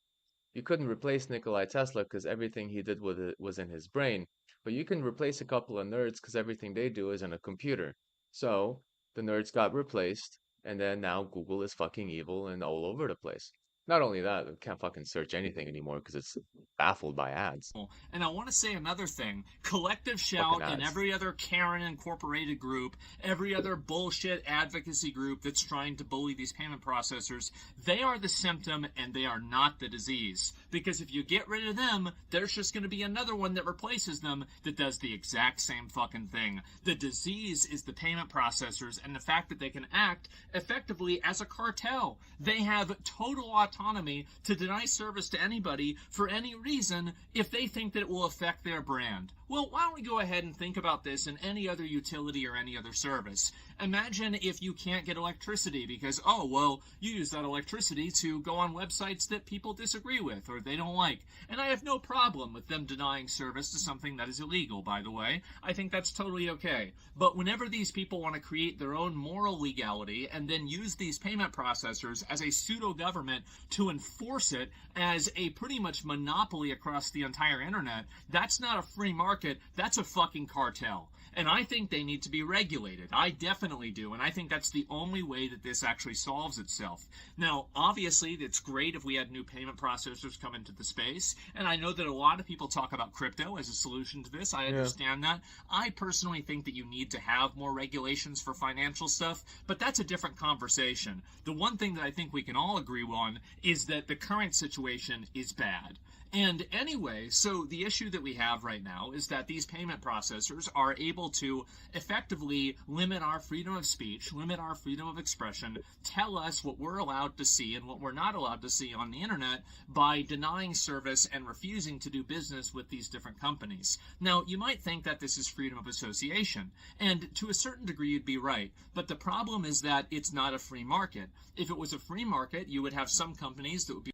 You couldn't replace Nikolai Tesla because everything he did with it was in his brain. But you can replace a couple of nerds because everything they do is in a computer. So the nerds got replaced, and then now Google is fucking evil and all over the place. Not only that, I can't fucking search anything anymore because it's baffled by ads. And I want to say another thing. Collective Fucking Shout and ads. every other Karen Incorporated group, every other bullshit advocacy group that's trying to bully these payment processors, they are the symptom and they are not the disease. Because if you get rid of them, there's just going to be another one that replaces them that does the exact same fucking thing. The disease is the payment processors and the fact that they can act effectively as a cartel. They have total autonomy to deny service to anybody for any reason if they think that it will affect their brand. Well, why don't we go ahead and think about this in any other utility or any other service? Imagine if you can't get electricity because, oh, well, you use that electricity to go on websites that people disagree with or they don't like. And I have no problem with them denying service to something that is illegal, by the way. I think that's totally okay. But whenever these people want to create their own moral legality and then use these payment processors as a pseudo government to enforce it as a pretty much monopoly across the entire internet, that's not a free market, that's a fucking cartel. And I think they need to be regulated. I definitely do. And I think that's the only way that this actually solves itself. Now, obviously, it's great if we had new payment processors come into the space. And I know that a lot of people talk about crypto as a solution to this. I Yeah. understand that. I personally think that you need to have more regulations for financial stuff, but that's a different conversation. The one thing that I think we can all agree on is that the current situation is bad. And anyway, so the issue that we have right now is that these payment processors are able to effectively limit our freedom of speech, limit our freedom of expression, tell us what we're allowed to see and what we're not allowed to see on the internet by denying service and refusing to do business with these different companies. Now, you might think that this is freedom of association, and to a certain degree you'd be right, but the problem is that it's not a free market. If it was a free market, you would have some companies that would be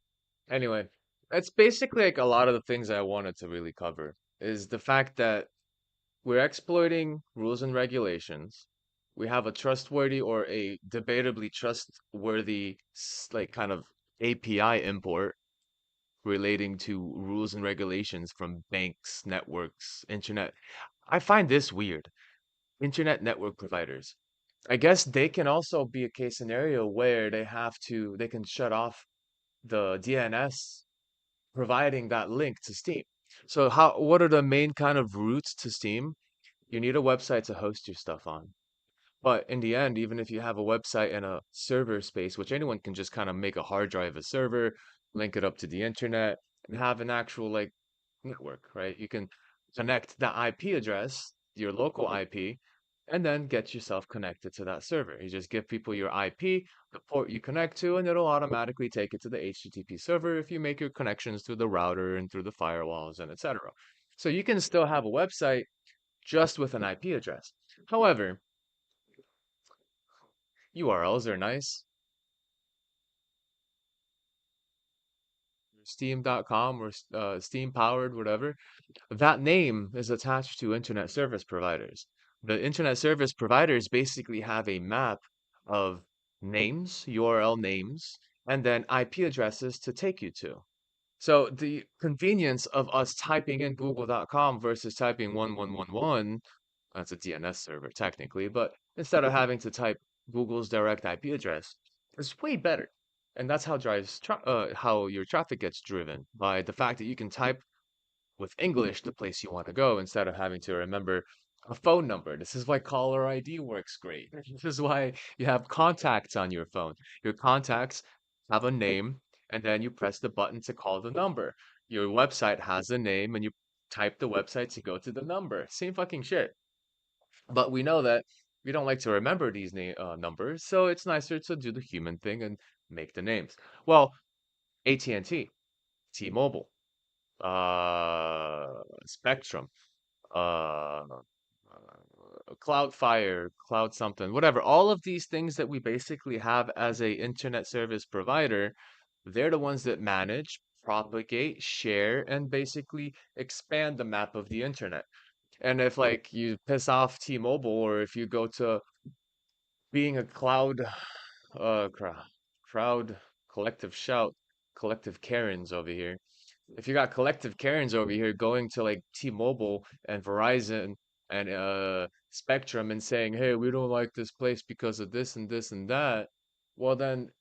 Anyway, that's basically like a lot of the things I wanted to really cover is the fact that we're exploiting rules and regulations. We have a trustworthy or a debatably trustworthy like kind of API import relating to rules and regulations from banks, networks, internet. I find this weird. Internet network providers. I guess they can also be a case scenario where they can shut off the DNS providing that link to Steam. So what are the main kind of routes to Steam? You need a website to host your stuff on. But in the end, even if you have a website and a server space, which anyone can just kind of make a hard drive a server, link it up to the internet, and have an actual like network, right? You can connect the IP address, your local IP, and then get yourself connected to that server. You just give people your IP, the port you connect to, and it'll automatically take it to the HTTP server if you make your connections through the router and through the firewalls and etc. So you can still have a website just with an IP address. However, URLs are nice. Steam.com or Steam powered, whatever. That name is attached to internet service providers. The internet service providers basically have a map of names, URL names, and then IP addresses to take you to. So the convenience of us typing in google.com versus typing 1111, that's a DNS server technically, but instead of having to type Google's direct IP address, is way better. And that's how your traffic gets driven by the fact that you can type with English the place you want to go instead of having to remember a phone number. This is why caller ID works great. This is why you have contacts on your phone. Your contacts have a name, and then you press the button to call the number. Your website has a name, and you type the website to go to the number. Same fucking shit. But we know that we don't like to remember these numbers, so it's nicer to do the human thing and make the names. Well, AT&T, T-Mobile, Spectrum, uh, Cloudfire, Cloud something, whatever. All of these things that we basically have as a internet service provider, they're the ones that manage, propagate, share, and basically expand the map of the internet. And if like you piss off T-Mobile or if you go to being a crowd collective shout, collective Karens over here. If you got collective Karens over here going to like T-Mobile and Verizon and Spectrum and saying, "Hey, we don't like this place because of this and this and that," well then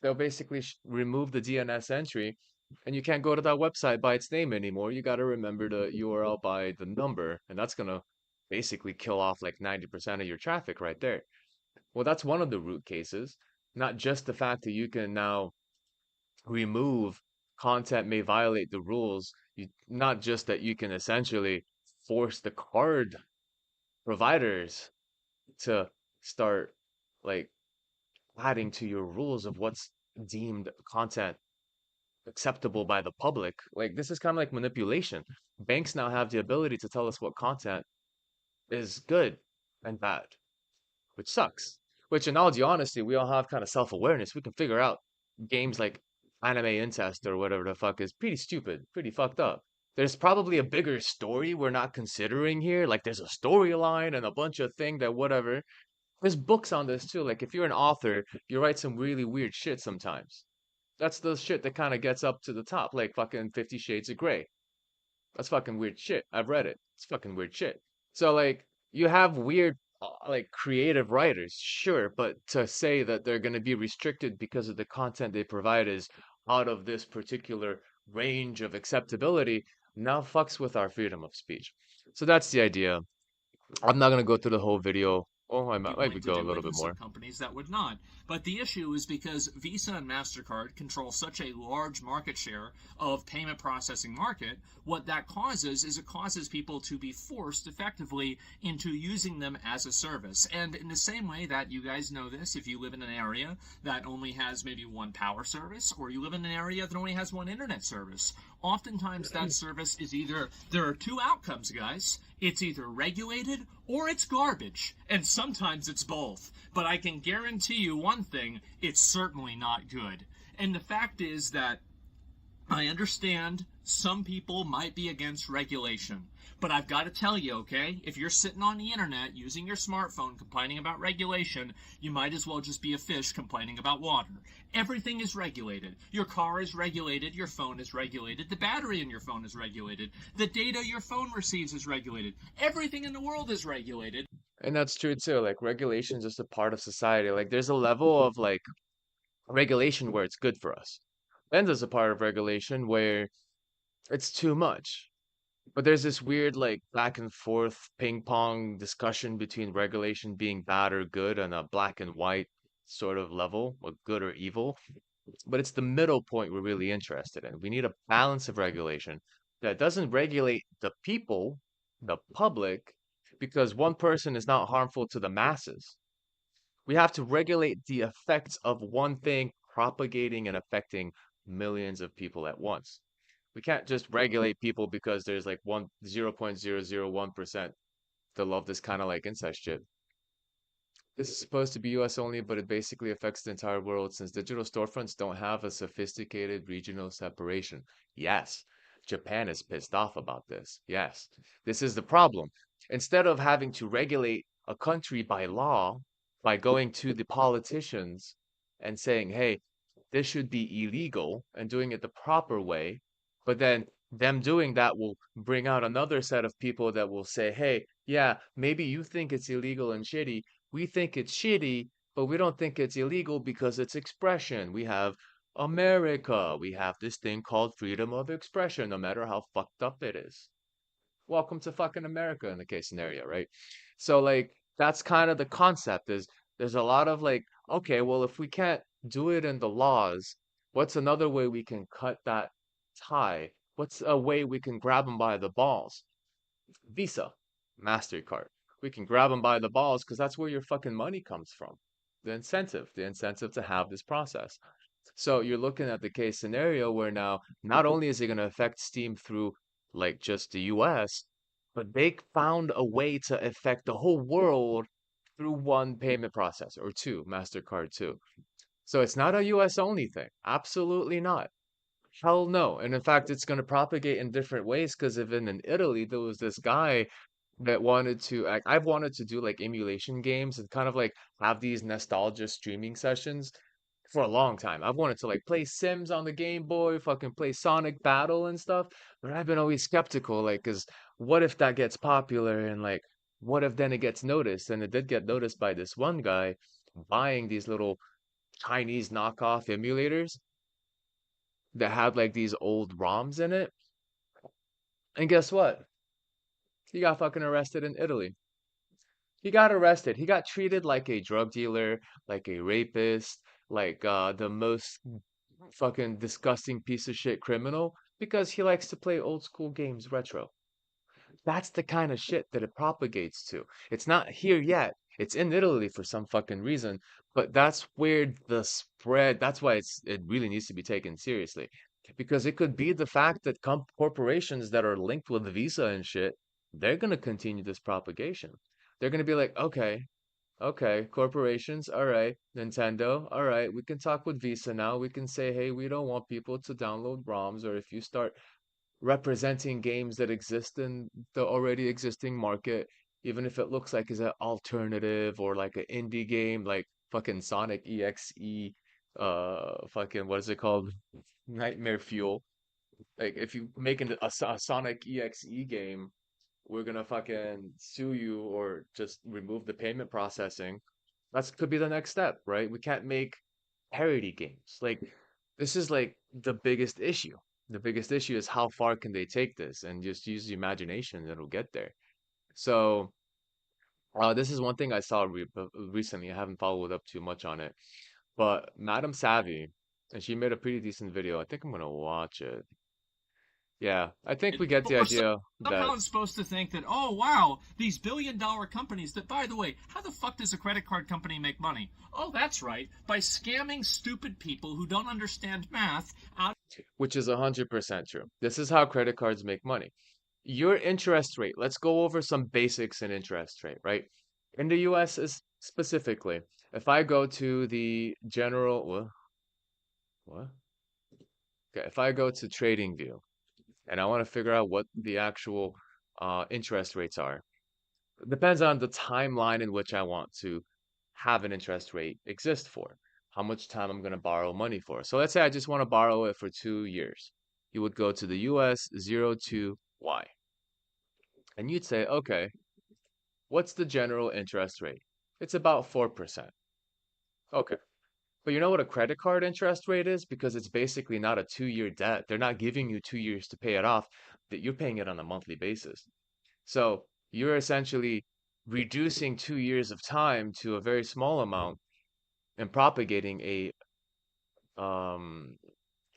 they'll basically remove the DNS entry, and you can't go to that website by its name anymore. You got to remember the URL by the number, and that's gonna basically kill off like 90% of your traffic right there. Well, that's one of the root cases, not just the fact that you can now remove content may violate the rules. Not just that you can essentially force the card providers to start like adding to your rules of what's deemed content acceptable by the public. Like this is kind of like manipulation. Banks now have the ability to tell us what content is good and bad, which sucks. Which, in all due honesty, we all have kind of self-awareness. We can figure out games like Anime Incest or whatever the fuck is pretty stupid, pretty fucked up. There's probably a bigger story we're not considering here. Like there's a storyline and a bunch of thing that whatever. There's books on this too. Like if you're an author, you write some really weird shit sometimes. That's the shit that kind of gets up to the top, like fucking 50 Shades of Grey. That's fucking weird shit. I've read it. It's fucking weird shit. So like you have weird like creative writers, sure, but to say that they're going to be restricted because of the content they provide is out of this particular range of acceptability now fucks with our freedom of speech. So that's the idea. I'm not going to go through the whole video. Oh, I might maybe Willing to go a do little it bit and some more. companies that would not. But the issue is because Visa and MasterCard control such a large market share of payment processing market, what that causes is it causes people to be forced effectively into using them as a service. And in the same way that you guys know this, if you live in an area that only has maybe one power service, or you live in an area that only has one internet service, oftentimes that service is either, there are two outcomes, guys. It's either regulated or it's garbage. And sometimes it's both. But I can guarantee you one thing, it's certainly not good. And the fact is that I understand some people might be against regulation. But I've got to tell you, okay, if you're sitting on the internet using your smartphone complaining about regulation, you might as well just be a fish complaining about water. Everything is regulated. Your car is regulated, your phone is regulated, the battery in your phone is regulated, the data your phone receives is regulated. Everything in the world is regulated. And that's true too. Like regulation is just a part of society. Like there's a level of like regulation where it's good for us. Then there's a part of regulation where it's too much. But there's this weird like back and forth ping pong discussion between regulation being bad or good on a black and white sort of level, or good or evil. But it's the middle point we're really interested in. We need a balance of regulation that doesn't regulate the people, the public, because one person is not harmful to the masses. We have to regulate the effects of one thing propagating and affecting millions of people at once. We can't just regulate people because there's like 0.001% that love this kind of like incest shit. This is supposed to be US only, but it basically affects the entire world since digital storefronts don't have a sophisticated regional separation. Yes, Japan is pissed off about this. Yes, this is the problem. Instead of having to regulate a country by law, by going to the politicians and saying, hey, this should be illegal and doing it the proper way, but then them doing that will bring out another set of people that will say, hey, yeah, maybe you think it's illegal and shitty, we think it's shitty, but we don't think it's illegal because it's expression. We have America. We have this thing called freedom of expression, no matter how fucked up it is. Welcome to fucking America in the case scenario, right? So like that's kind of the concept is there's a lot of like, okay, well if we can't do it in the laws, what's another way we can cut that tie? What's a way we can grab them by the balls? Visa, MasterCard. We can grab them by the balls because that's where your fucking money comes from. The incentive to have this process. So you're looking at the case scenario where now not only is it going to affect Steam through like just the US, but they found a way to affect the whole world through one payment process or two, MasterCard too. So it's not a US only thing. Absolutely not. Hell no. And in fact, it's going to propagate in different ways because even in Italy, there was this guy that wanted to, I've wanted to do like emulation games and kind of like have these nostalgia streaming sessions for a long time. I've wanted to like play Sims on the Game Boy, fucking play Sonic Battle and stuff, but I've been always skeptical, like, cause what if that gets popular and like, what if then it gets noticed? And it did get noticed by this one guy buying these little Chinese knockoff emulators that had like these old ROMs in it. And guess what? He got fucking arrested in Italy. He got arrested. He got treated like a drug dealer, like a rapist, like the most fucking disgusting piece of shit criminal because he likes to play old school games retro. That's the kind of shit that it propagates to. It's not here yet. It's in Italy for some fucking reason, but that's where the spread, that's why it really needs to be taken seriously. Because it could be the fact that corporations that are linked with Visa and shit, they're going to continue this propagation. They're going to be like, okay, okay, corporations, all right, Nintendo, all right, we can talk with Visa now. We can say, hey, we don't want people to download ROMs, or if you start representing games that exist in the already existing market, even if it looks like is an alternative or like an indie game, like fucking Sonic EXE, fucking what is it called? Nightmare Fuel. Like if you make a Sonic EXE game, we're gonna fucking sue you or just remove the payment processing. That's could be the next step, right? We can't make parody games. Like this is like the biggest issue. The biggest issue is how far can they take this and just use the imagination and it'll get there. So this is one thing I saw recently. I haven't followed up too much on it, but Madam Savvy, and she made a pretty decent video. I think I'm gonna watch it. Yeah, I think we get But the we're idea that somehow supposed to think that, oh, wow, these billion-dollar companies that, by the way, how the fuck does a credit card company make money? Oh, that's right, by scamming stupid people who don't understand math out. which is 100% true. This is how credit cards make money. Your interest rate, let's go over some basics in interest rate, right? In the US is specifically, if I go to the general, what? Okay, if I go to TradingView and I want to figure out what the actual interest rates are, it depends on the timeline in which I want to have an interest rate exist for, how much time I'm going to borrow money for. So let's say I just want to borrow it for 2 years. You would go to the US 02Y and you'd say, okay, what's the general interest rate? It's about 4%. Okay. But you know what a credit card interest rate is? Because it's basically not a 2 year debt. They're not giving you 2 years to pay it off, that you're paying it on a monthly basis. So you're essentially reducing 2 years of time to a very small amount and propagating a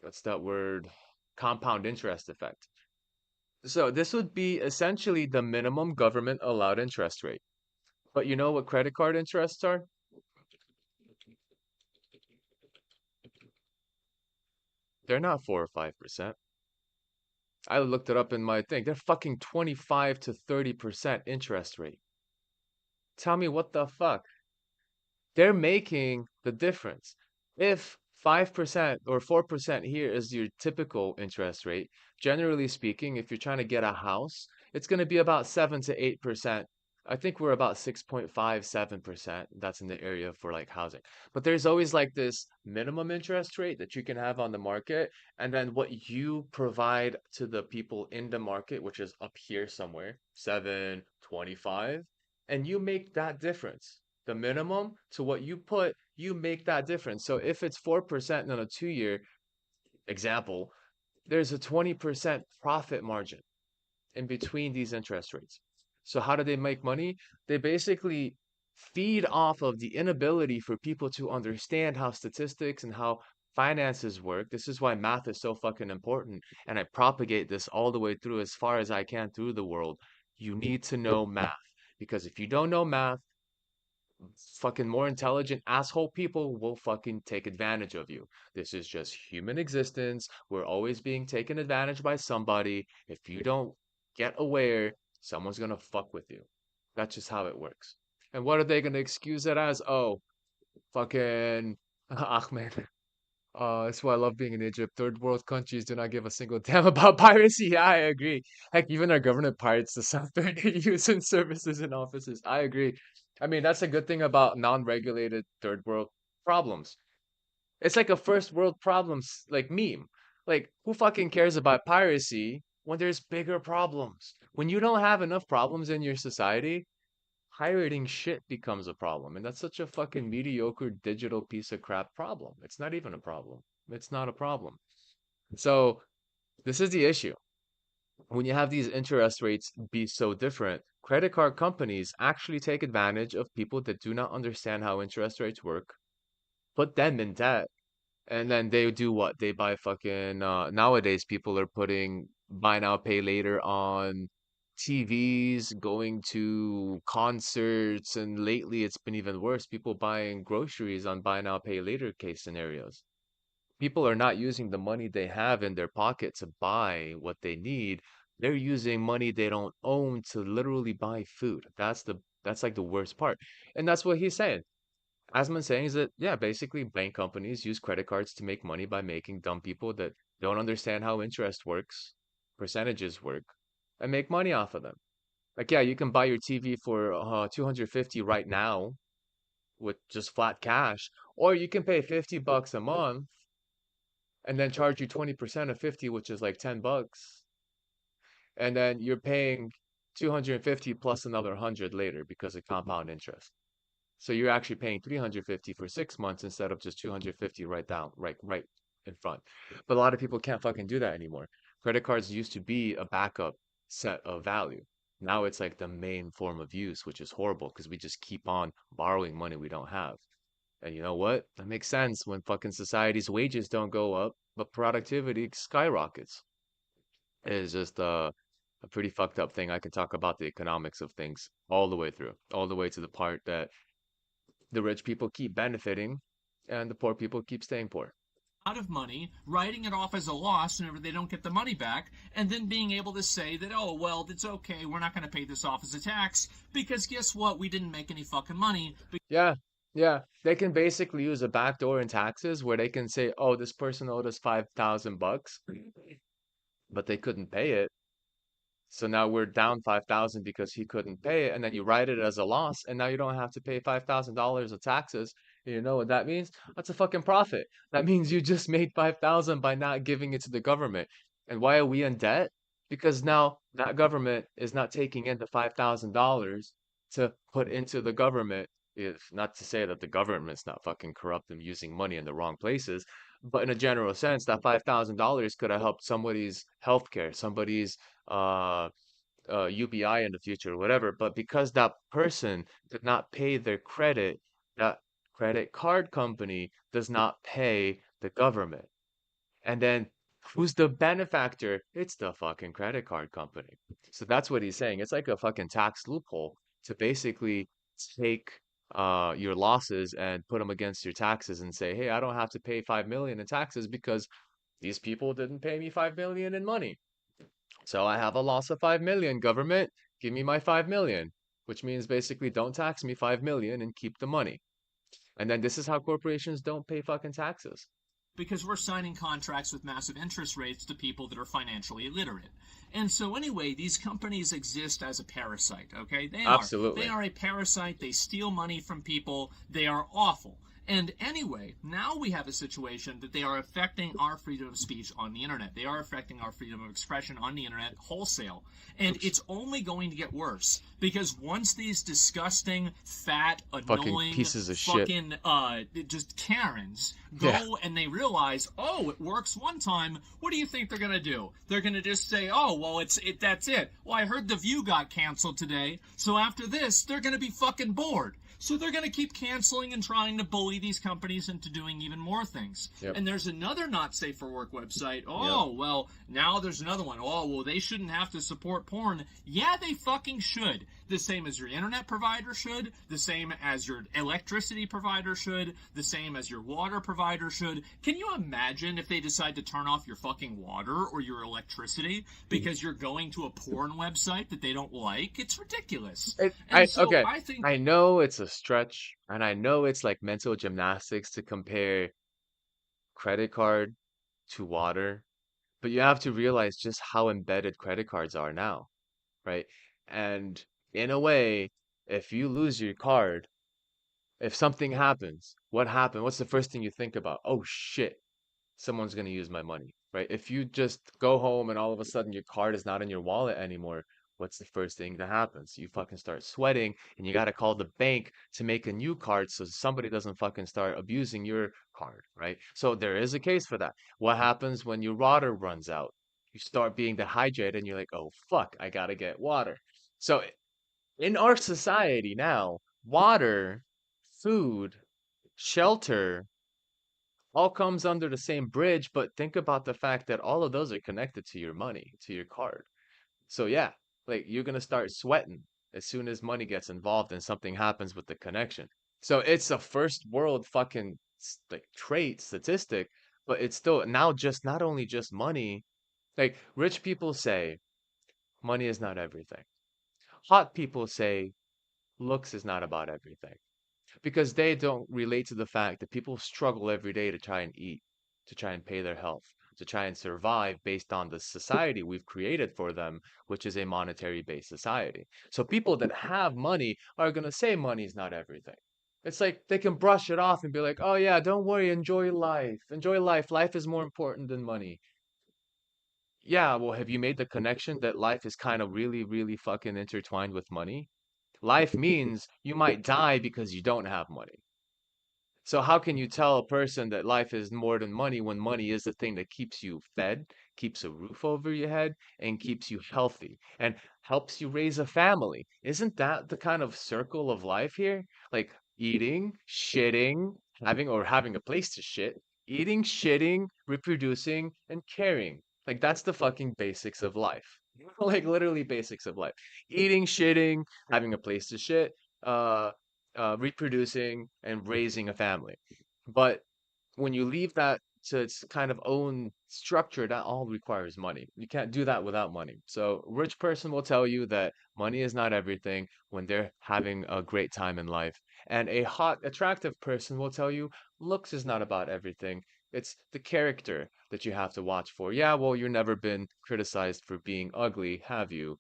what's that word? Compound interest effect. So this would be essentially the minimum government allowed interest rate. But you know what credit card interests are? They're not 4 or 5%. I looked it up in my thing. They're fucking 25 to 30% interest rate. Tell me what the fuck? They're making the difference. If 5% or 4% here is your typical interest rate, generally speaking, if you're trying to get a house, it's going to be about 7 to 8%. I think we're about 6.57%. That's in the area for like housing. But there's always like this minimum interest rate that you can have on the market, and then what you provide to the people in the market, which is up here somewhere, 7.25, and you make that difference the minimum to what you put, you make that difference. So if it's 4% on a 2 year example, there's a 20% profit margin in between these interest rates. So how do they make money? They basically feed off of the inability for people to understand how statistics and how finances work. This is why math is so fucking important. And I propagate this all the way through as far as I can through the world. You need to know math because if you don't know math, fucking more intelligent asshole people will fucking take advantage of you. This is just human existence. We're always being taken advantage by somebody. If you don't get aware, someone's gonna fuck with you. That's just how it works. And what are they gonna excuse it as? Oh, fucking Ahmed. That's why I love being in Egypt. Third world countries do not give a single damn about piracy. Yeah, I agree. Heck, even our government pirates the software they use in services and offices. I agree. I mean, that's a good thing about non-regulated third world problems. It's like a first world problems like meme. Like, who fucking cares about piracy when there's bigger problems? When you don't have enough problems in your society, pirating shit becomes a problem. And that's such a fucking mediocre digital piece of crap problem. It's not even a problem. It's not a problem. So this is the issue. When you have these interest rates be so different, credit card companies actually take advantage of people that do not understand how interest rates work, put them in debt, and then they do what? They buy fucking nowadays people are putting buy now pay later on TVs, going to concerts, and lately it's been even worse. People buying groceries on buy now pay later case scenarios. People are not using the money they have in their pocket to buy what they need. They're using money they don't own to literally buy food. That's like the worst part. And that's what he's saying. Asman's saying is that, yeah, basically bank companies use credit cards to make money by making dumb people that don't understand how interest works, percentages work, and make money off of them. Like, yeah, you can buy your TV for 250 right now with just flat cash, or you can pay 50 bucks a month and then charge you 20% of 50, which is like 10 bucks. And then you're paying 250 plus another 100 later because of compound interest. So you're actually paying 350 for 6 months instead of just 250 right down, right in front. But a lot of people can't fucking do that anymore. Credit cards used to be a backup set of value. Now it's like the main form of use, which is horrible because we just keep on borrowing money we don't have. And you know what? That makes sense when fucking society's wages don't go up, but productivity skyrockets. It is just a pretty fucked up thing. I can talk about the economics of things all the way through, all the way to the part that the rich people keep benefiting and the poor people keep staying poor. Out of money, writing it off as a loss whenever they don't get the money back, and then being able to say that, oh, well, it's okay, we're not going to pay this off as a tax, because guess what? We didn't make any fucking money. Yeah, yeah. They can basically use a backdoor in taxes where they can say, oh, this person owed us 5,000 bucks, but they couldn't pay it. So now we're down 5,000 because he couldn't pay it, and then you write it as a loss, and now you don't have to pay $5,000 of taxes. And you know what that means? That's a fucking profit. That means you just made 5,000 by not giving it to the government. And why are we in debt? Because now that government is not taking in the $5,000 to put into the government. If not to say that the government's not fucking corrupt and using money in the wrong places, but in a general sense, that $5,000 could have helped somebody's healthcare, somebody's uh, UBI in the future or whatever. But because that person did not pay their credit, that credit card company does not pay the government. And then who's the benefactor? It's the fucking credit card company. So that's what he's saying. It's like a fucking tax loophole to basically take your losses and put them against your taxes and say, hey, I don't have to pay 5 million in taxes because these people didn't pay me 5 million in money. So I have a loss of 5 million. Government, give me my 5 million, which means basically don't tax me 5 million and keep the money. And then this is how corporations don't pay fucking taxes. Because we're signing contracts with massive interest rates to people that are financially illiterate. And so anyway, these companies exist as a parasite, okay? They are. They Absolutely. are a parasite. They steal money from people. They are awful. And anyway, now we have a situation that they are affecting our freedom of speech on the internet. They are affecting our freedom of expression on the internet wholesale. And Oops. it's only going to get worse because once these disgusting, fat, Fucking annoying, pieces of shit. fucking, just Karens Yeah. go and they realize, oh, it works one time, what do you think they're going to do? They're going to just say, oh, well, that's it. Well, I heard The View got canceled today, so after this, they're going to be fucking bored. So they're going to keep canceling and trying to bully these companies into doing even more things. Yep. And there's another not safe for work website. Yep. Oh, well, now there's another one. Oh, well, they shouldn't have to support porn. Yeah, they fucking should. The same as your internet provider should, the same as your electricity provider should, the same as your water provider should. Can you imagine if they decide to turn off your fucking water or your electricity because you're going to a porn website that they don't like? It's ridiculous. And so Okay. I think I know it's a stretch, and I know it's like mental gymnastics to compare credit card to water, but you have to realize just how embedded credit cards are now, right? And in a way, if you lose your card, if something happens, what happened? What's the first thing you think about? Oh shit, someone's gonna use my money, right? If you just go home and all of a sudden your card is not in your wallet anymore, what's the first thing that happens? You fucking start sweating and you got to call the bank to make a new card so somebody doesn't fucking start abusing your card, right? So there is a case for that. What happens when your water runs out? You start being dehydrated and you're like, oh fuck, I gotta get water. So in our society now, water, food, shelter all comes under the same bridge, but think about the fact that all of those are connected to your money, to your card. So yeah, like you're gonna start sweating as soon as money gets involved and something happens with the connection. So it's a first world fucking like trait statistic, but it's still now just not only just money. Like rich people say money is not everything. Hot people say looks is not about everything because they don't relate to the fact that people struggle every day to try and eat, to try and pay their health, to try and survive based on the society we've created for them, which is a monetary based society. So people that have money are going to say money's not everything. It's like they can brush it off and be like, oh yeah, don't worry, enjoy life. Enjoy life. Life is more important than money. Yeah, well, have you made the connection that life is kind of really, really fucking intertwined with money? Life means you might die because you don't have money. So how can you tell a person that life is more than money when money is the thing that keeps you fed, keeps a roof over your head, and keeps you healthy and helps you raise a family? Isn't that the kind of circle of life here? Like eating, shitting, having a place to shit, eating, shitting, reproducing, and caring. Like that's the fucking basics of life. Like literally basics of life. Eating, shitting, having a place to shit, uh reproducing and raising a family. But when you leave that to its kind of own structure, that all requires money. You can't do that without money. So, rich person will tell you that money is not everything when they're having a great time in life. And a hot, attractive person will tell you looks is not about everything. It's the character that you have to watch for. Yeah, well, you've never been criticized for being ugly, have you?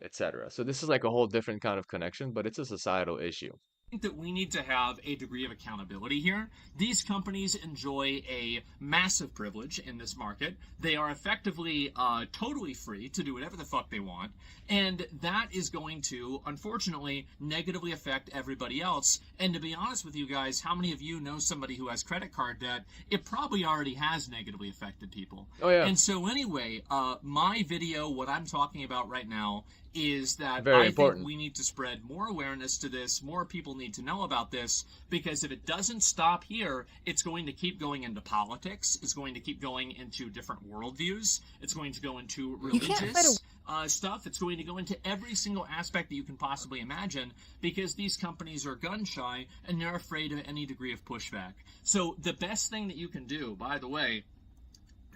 Etc. So this is like a whole different kind of connection, but it's a societal issue. Think that we need to have a degree of accountability here. These companies enjoy a massive privilege in this market. They are effectively totally free to do whatever the fuck they want. And that is going to, unfortunately, negatively affect everybody else. And to be honest with you guys, how many of you know somebody who has credit card debt? It probably already has negatively affected people. Oh yeah, And so, anyway, my video, what I'm talking about right now, is that very I think important. we need to spread more awareness to this. More people need to know about this because if it doesn't stop here, it's going to keep going into politics. It's going to keep going into different worldviews. It's going to go into religious stuff. It's going to go into every single aspect that you can possibly imagine because these companies are gun shy and they're afraid of any degree of pushback. So the best thing that you can do, by the way,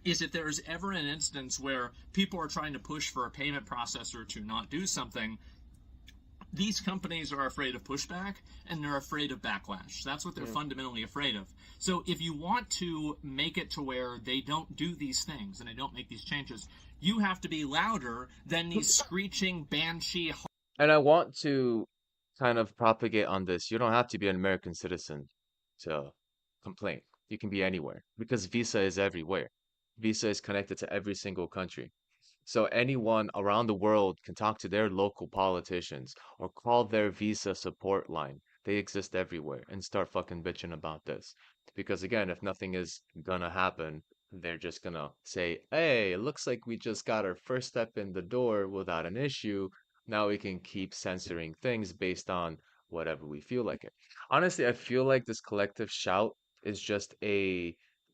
is if there's ever an instance where people are trying to push for a payment processor to not do something, these companies are afraid of pushback and they're afraid of backlash. That's what they're Mm. fundamentally afraid of. So if you want to make it to where they don't do these things and they don't make these changes, you have to be louder than these screeching banshee. And I want to kind of propagate on this. You don't have to be an American citizen to complain. You can be anywhere because Visa is everywhere. Visa is connected to every single country. So anyone around the world can talk to their local politicians or call their Visa support line. They exist everywhere and start fucking bitching about this. Because again, if nothing is gonna happen, they're just gonna say, hey, it looks like we just got our first step in the door without an issue. Now we can keep censoring things based on whatever we feel like it. Honestly, I feel like this collective shout is just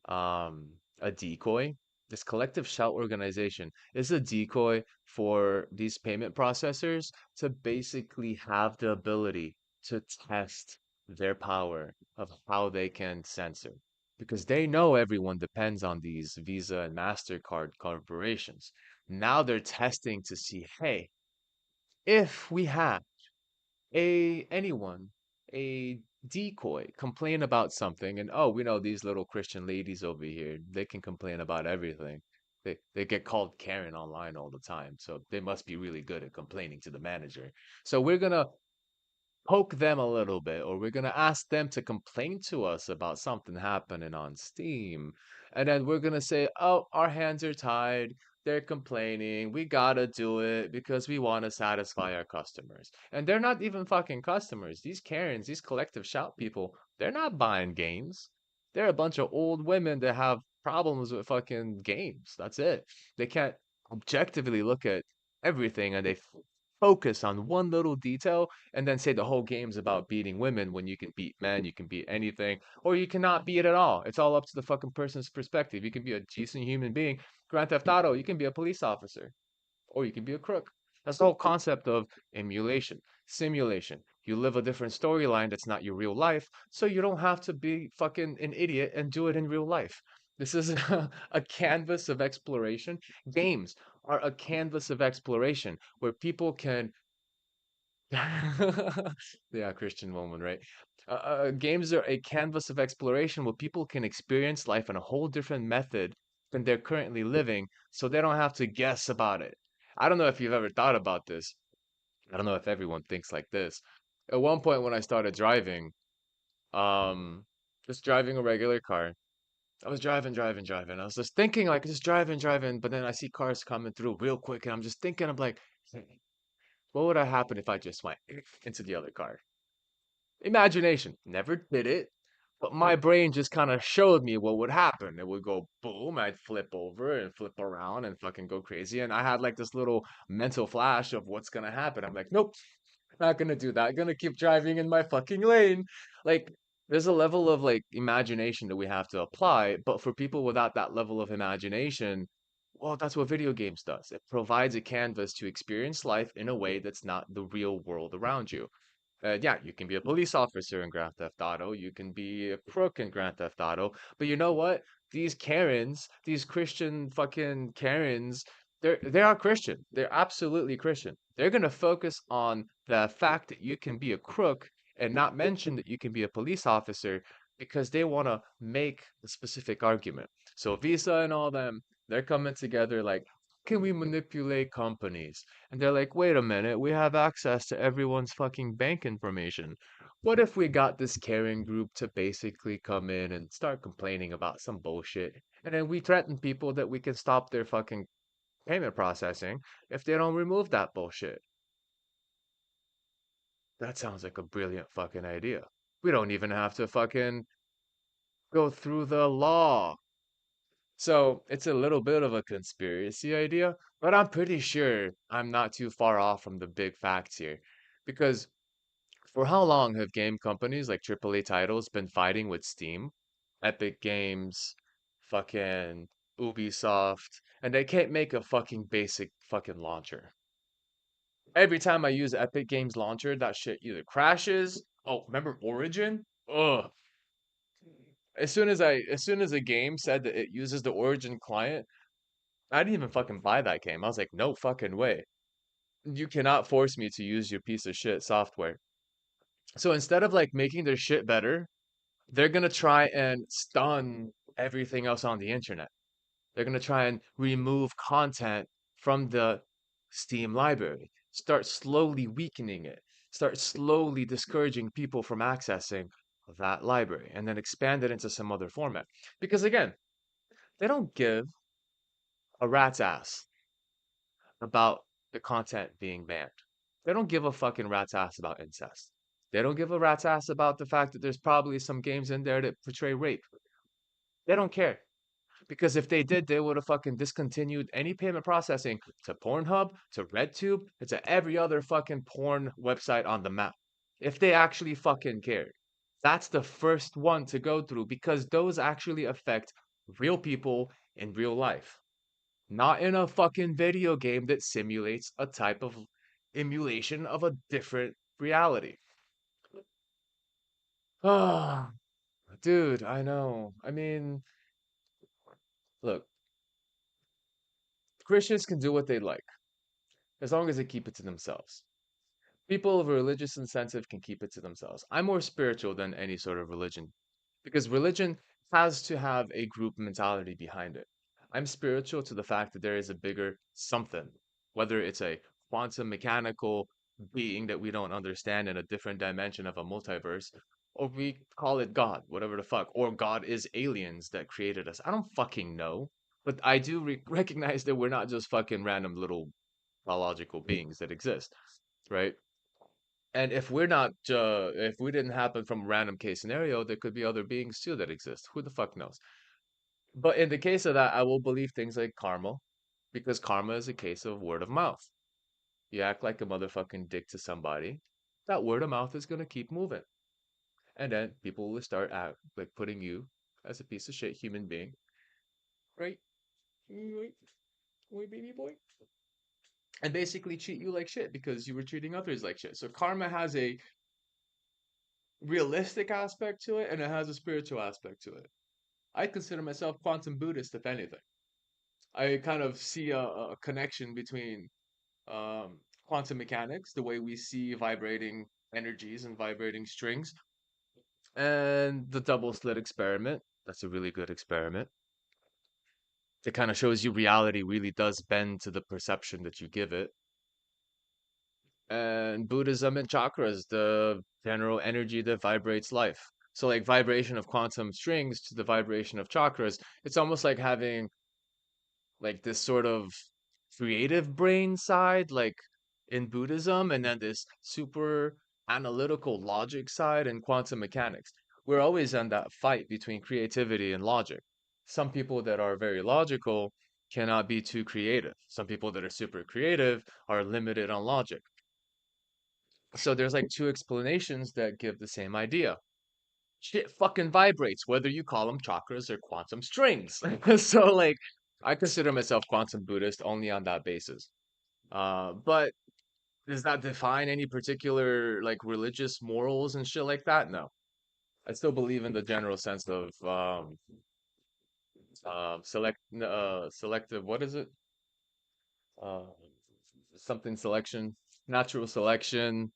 um a decoy. This collective shout organization is a decoy for these payment processors to basically have the ability to test their power of how they can censor. Because they know everyone depends on these Visa and MasterCard corporations. Now they're testing to see, hey, if we have a decoy complain about something and oh we know these little Christian ladies over here they can complain about everything. They get called Karen online all the time, so they must be really good at complaining to the manager. So we're gonna poke them a little bit, or we're gonna ask them to complain to us about something happening on Steam. And then we're gonna say, oh, our hands are tied. they're complaining. We gotta do it because we want to satisfy our customers. And they're not even fucking customers. These Karens, these collective shout people, they're not buying games. They're a bunch of old women that have problems with fucking games. That's it. They can't objectively look at everything and they focus on one little detail and then say the whole game's about beating women when you can beat men, you can beat anything, or you cannot beat it at all. It's all up to the fucking person's perspective. You can be a decent human being. Grand Theft Auto, you can be a police officer or you can be a crook. That's the whole concept of emulation, simulation. You live a different storyline that's not your real life, so you don't have to be fucking an idiot and do it in real life. This is a canvas of exploration. Games are a canvas of exploration where people can yeah, Christian woman, right? Games are a canvas of exploration where people can experience life in a whole different method than they're currently living, so they don't have to guess about it. I don't know if you've ever thought about this. I don't know if everyone thinks like this. At one point when I started driving, um, just driving a regular car, I was driving. I was just thinking like just driving, but then I see cars coming through real quick, and I'm just thinking, I'm like, "Hmm, what would have happened if I just went into the other car? Imagination. Never did it, but my brain just kind of showed me what would happen. It would go boom, I'd flip over and flip around and fucking go crazy. And I had like this little mental flash of what's gonna happen. I'm like, nope, not gonna do that. Gonna keep driving in my fucking lane. Like, there's a level of like imagination that we have to apply, but for people without that level of imagination, well, that's what video games does. It provides a canvas to experience life in a way that's not the real world around you. Yeah, you can be a police officer in Grand Theft Auto. You can be a crook in Grand Theft Auto. But you know what? These Karens, these Christian fucking Karens, they are Christian. They're absolutely Christian. They're gonna focus on the fact that you can be a crook and not mention that you can be a police officer because they want to make a specific argument. So Visa and all them, they're coming together like, can we manipulate companies? And they're like, wait a minute, we have access to everyone's fucking bank information. What if we got this caring group to basically come in and start complaining about some bullshit? And then we threaten people that we can stop their fucking payment processing if they don't remove that bullshit. That sounds like a brilliant fucking idea. We don't even have to fucking go through the law. So it's a little bit of a conspiracy idea, but I'm pretty sure I'm not too far off from the big facts here. Because for how long have game companies like AAA titles been fighting with Steam, Epic Games, fucking Ubisoft, and they can't make a fucking basic fucking launcher. Every time I use Epic Games launcher, that shit either crashes. Oh, remember Origin? Ugh. As soon as a game said that it uses the Origin client, I didn't even fucking buy that game. I was like, no fucking way. You cannot force me to use your piece of shit software. So instead of like making their shit better, they're gonna try and stun everything else on the internet. They're gonna try and remove content from the Steam library, start slowly weakening it, start slowly discouraging people from accessing that library, and then expand it into some other format. Because again, they don't give a rat's ass about the content being banned. They don't give a fucking rat's ass about incest. They don't give a rat's ass about the fact that there's probably some games in there that portray rape. They don't care. Because if they did, they would have fucking discontinued any payment processing to Pornhub, to RedTube, and to every other fucking porn website on the map. If they actually fucking cared. That's the first one to go through because those actually affect real people in real life. Not in a fucking video game that simulates a type of emulation of a different reality. Ah, dude, I know. I mean, look, Christians can do what they like as long as they keep it to themselves. People of a religious incentive can keep it to themselves. I'm more spiritual than any sort of religion because religion has to have a group mentality behind it. I'm spiritual to the fact that there is a bigger something, whether it's a quantum mechanical being that we don't understand in a different dimension of a multiverse, or we call it God, whatever the fuck, or God is aliens that created us. I don't fucking know. But I do recognize that we're not just fucking random little biological beings that exist, right? And if we didn't happen from a random case scenario, there could be other beings too that exist. Who the fuck knows? But in the case of that, I will believe things like karma, because karma is a case of word of mouth. You act like a motherfucking dick to somebody, that word of mouth is gonna keep moving, and then people will start like putting you as a piece of shit human being, right? Wait, wait, baby boy, and basically treat you like shit because you were treating others like shit. So karma has a realistic aspect to it, and it has a spiritual aspect to it. I consider myself quantum Buddhist, if anything. I kind of see a connection between quantum mechanics, the way we see vibrating energies and vibrating strings, and the double slit experiment. That's a really good experiment. It kind of shows you reality really does bend to the perception that you give it. And Buddhism and chakras, the general energy that vibrates life. So, like vibration of quantum strings to the vibration of chakras, it's almost like having like this sort of creative brain side, like in Buddhism, and then this super analytical logic side in quantum mechanics. We're always in that fight between creativity and logic. Some people that are very logical cannot be too creative. Some people that are super creative are limited on logic. So there's like two explanations that give the same idea. Shit fucking vibrates, whether you call them chakras or quantum strings. So like I consider myself quantum Buddhist only on that basis. But does that define any particular like religious morals and shit like that? No. I still believe in the general sense of selective, what is it? Uh Something selection, natural selection,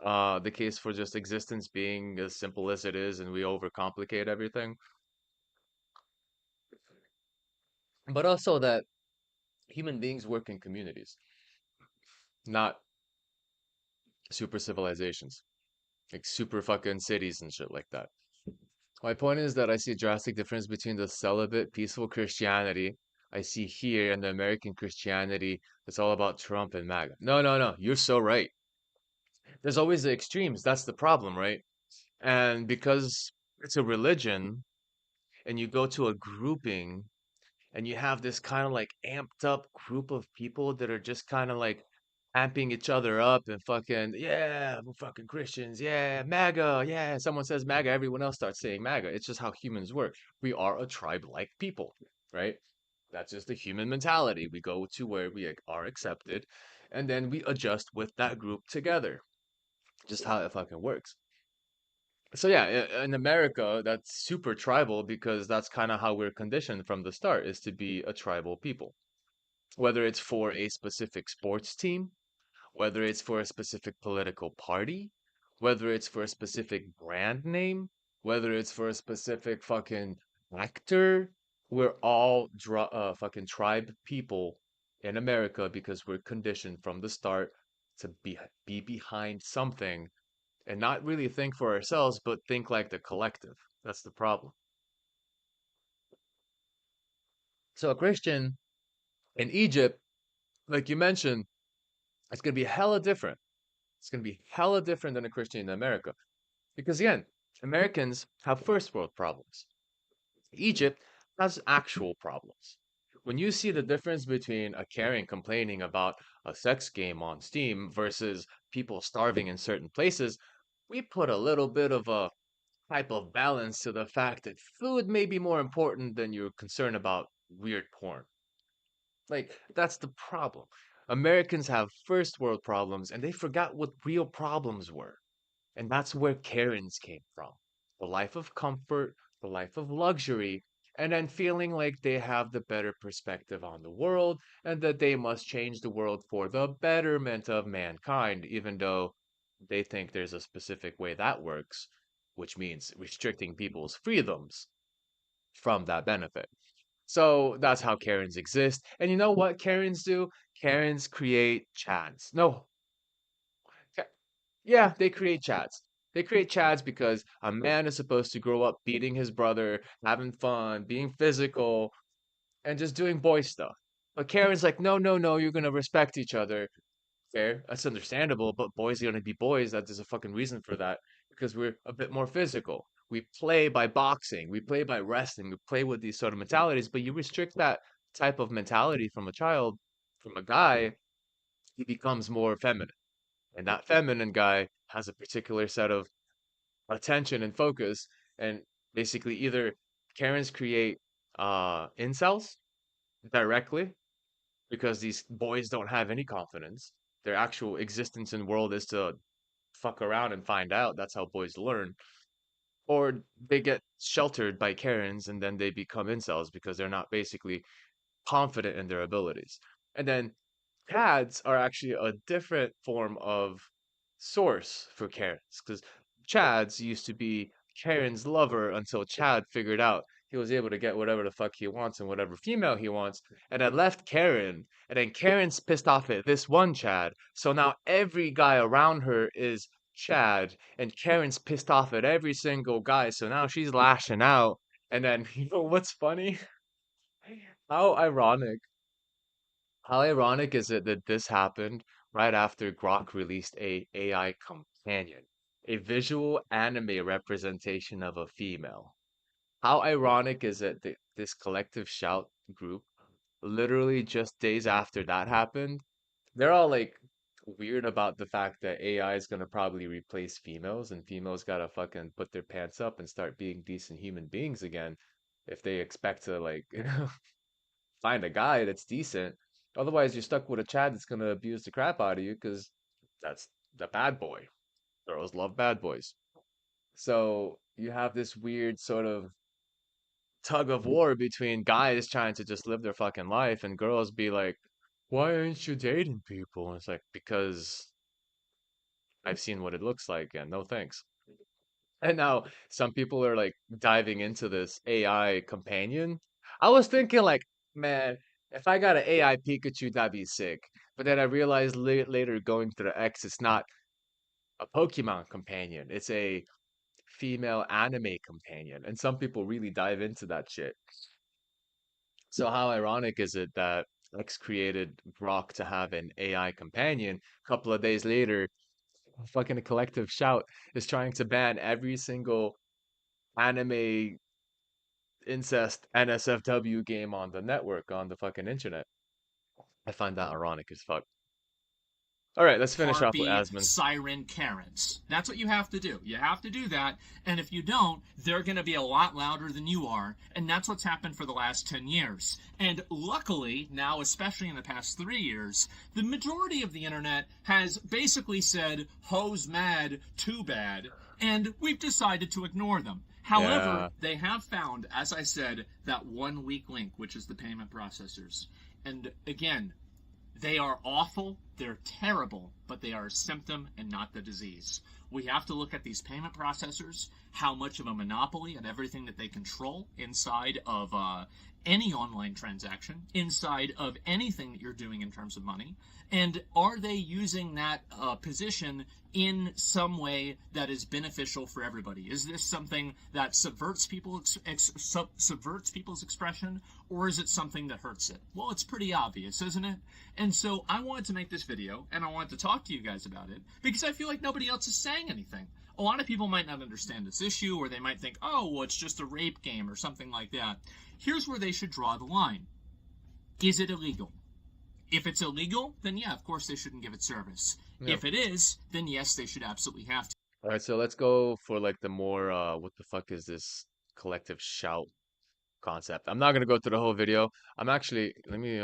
the case for just existence being as simple as it is and we overcomplicate everything. But also that human beings work in communities, not super civilizations, like super fucking cities and shit like that. My point is that I see a drastic difference between the celibate, peaceful Christianity I see here and the American Christianity that's all about Trump and MAGA. No, no, no. You're so right. There's always the extremes. That's the problem, right? And because it's a religion and you go to a grouping and you have this kind of like amped up group of people that are just kind of like amping each other up and fucking yeah, we're fucking Christians, yeah, MAGA, yeah. Someone says MAGA, everyone else starts saying MAGA. It's just how humans work. We are a tribe-like people, right? That's just the human mentality. We go to where we are accepted, and then we adjust with that group together. Just how it fucking works. So yeah, in America, that's super tribal because that's kind of how we're conditioned from the start is to be a tribal people. Whether it's for a specific sports team, whether it's for a specific political party, whether it's for a specific brand name, whether it's for a specific fucking actor, we're all fucking tribe people in America because we're conditioned from the start to be behind something and not really think for ourselves, but think like the collective. That's the problem. So a Christian in Egypt, like you mentioned, it's gonna be hella different. It's gonna be hella different than a Christian in America. Because again, Americans have first world problems. Egypt has actual problems. When you see the difference between a Karen complaining about a sex game on Steam versus people starving in certain places, we put a little bit of a type of balance to the fact that food may be more important than your concern about weird porn. Like, that's the problem. Americans have first world problems and they forgot what real problems were. And that's where Karens came from. The life of comfort, the life of luxury, and then feeling like they have the better perspective on the world and that they must change the world for the betterment of mankind, even though they think there's a specific way that works, which means restricting people's freedoms from that benefit. So that's how Karens exist. And you know what Karens do? Karens create chads. No, yeah, they create chads. They create chads because a man is supposed to grow up beating his brother, having fun, being physical, and just doing boy stuff. But Karen's like, no, no, no, you're gonna respect each other. Fair, that's understandable, but boys are gonna be boys. That there's a fucking reason for that because we're a bit more physical. We play by boxing, we play by wrestling, we play with these sort of mentalities, but you restrict that type of mentality from a child, from a guy, he becomes more feminine. And that feminine guy has a particular set of attention and focus. And basically, either Karens create incels directly because these boys don't have any confidence. Their actual existence in world is to fuck around and find out. That's how boys learn. Or they get sheltered by Karens and then they become incels because they're not basically confident in their abilities. And then Chads are actually a different form of source for Karens because Chads used to be Karen's lover until Chad figured out he was able to get whatever the fuck he wants and whatever female he wants, and then left Karen. And then Karen's pissed off at this one Chad, so now every guy around her is Chad, and Karen's pissed off at every single guy, so now she's lashing out. And then, you know what's funny? How ironic How ironic is it that this happened right after Grok released a AI companion, a visual anime representation of a female? How ironic is it that this collective shout group, literally just days after that happened, they're all like weird about the fact that AI is gonna probably replace females and females gotta fucking put their pants up and start being decent human beings again if they expect to like find a guy that's decent. Otherwise, you're stuck with a Chad that's gonna abuse the crap out of you because that's the bad boy. Girls love bad boys. So you have this weird sort of tug of war between guys trying to just live their fucking life and girls be like, why aren't you dating people? And it's like, because I've seen what it looks like and no thanks. And now some people are like diving into this AI companion. I was thinking like, man, if I got an AI Pikachu, that'd be sick. But then I realized later going to the X, it's not a Pokemon companion. It's a female anime companion. And some people really dive into that shit. So how ironic is it that X created Grok to have an AI companion? A couple of days later, fucking collective shout is trying to ban every single anime incest NSFW game on the network on the fucking internet. I find that ironic as fuck. All right, let's finish off with Harpy, Asmon. siren Karens. That's what you have to do. You have to do that. And if you don't, they're going to be a lot louder than you are. And that's what's happened for the last 10 years. And luckily, now, especially in the past 3 years, the majority of the internet has basically said, hoes mad, too bad. And we've decided to ignore them. However, Yeah, they have found, as I said, that one weak link, which is the payment processors. And again, they are awful, they're terrible, but they are a symptom and not the disease. We have to look at these payment processors, how much of a monopoly and everything that they control inside of any online transaction, inside of anything that you're doing in terms of money, and are they using that position in some way that is beneficial for everybody? Is this something that subverts subverts people's expression, or is it something that hurts it? Well, it's pretty obvious, isn't it? And so I wanted to make this video, and I wanted to talk to you guys about it because I feel like nobody else is saying anything. A lot of people might not understand this issue, or they might think, oh, well, it's just a rape game or something like that. Here's where they should draw the line. Is it illegal? If it's illegal, then yeah, of course they shouldn't give it service. yeah. If it is, then yes, they should absolutely have to. All right, so let's go for like the more what the fuck is this collective shout concept? I'm not gonna go through the whole video. I'm actually let me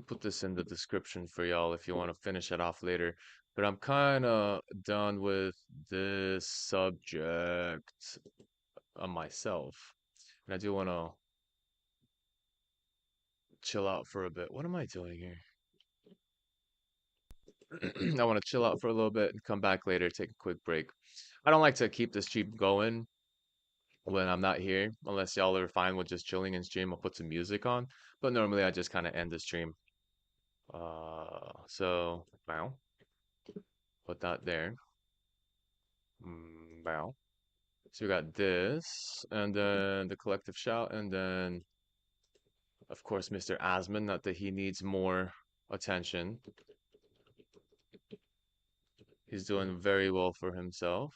put this in the description for y'all if you want to finish it off later. But I'm kind of done with this subject myself. And I do want to chill out for a bit. What am I doing here? I want to chill out for a little bit and come back later, take a quick break. I don't like to keep the stream going when I'm not here, unless y'all are fine with just chilling in stream. I'll put some music on, but normally I just kind of end the stream. So now put that there. Wow. So we got this, and then the collective shout, and then of course Mr. Asman. Not that he needs more attention. He's doing very well for himself.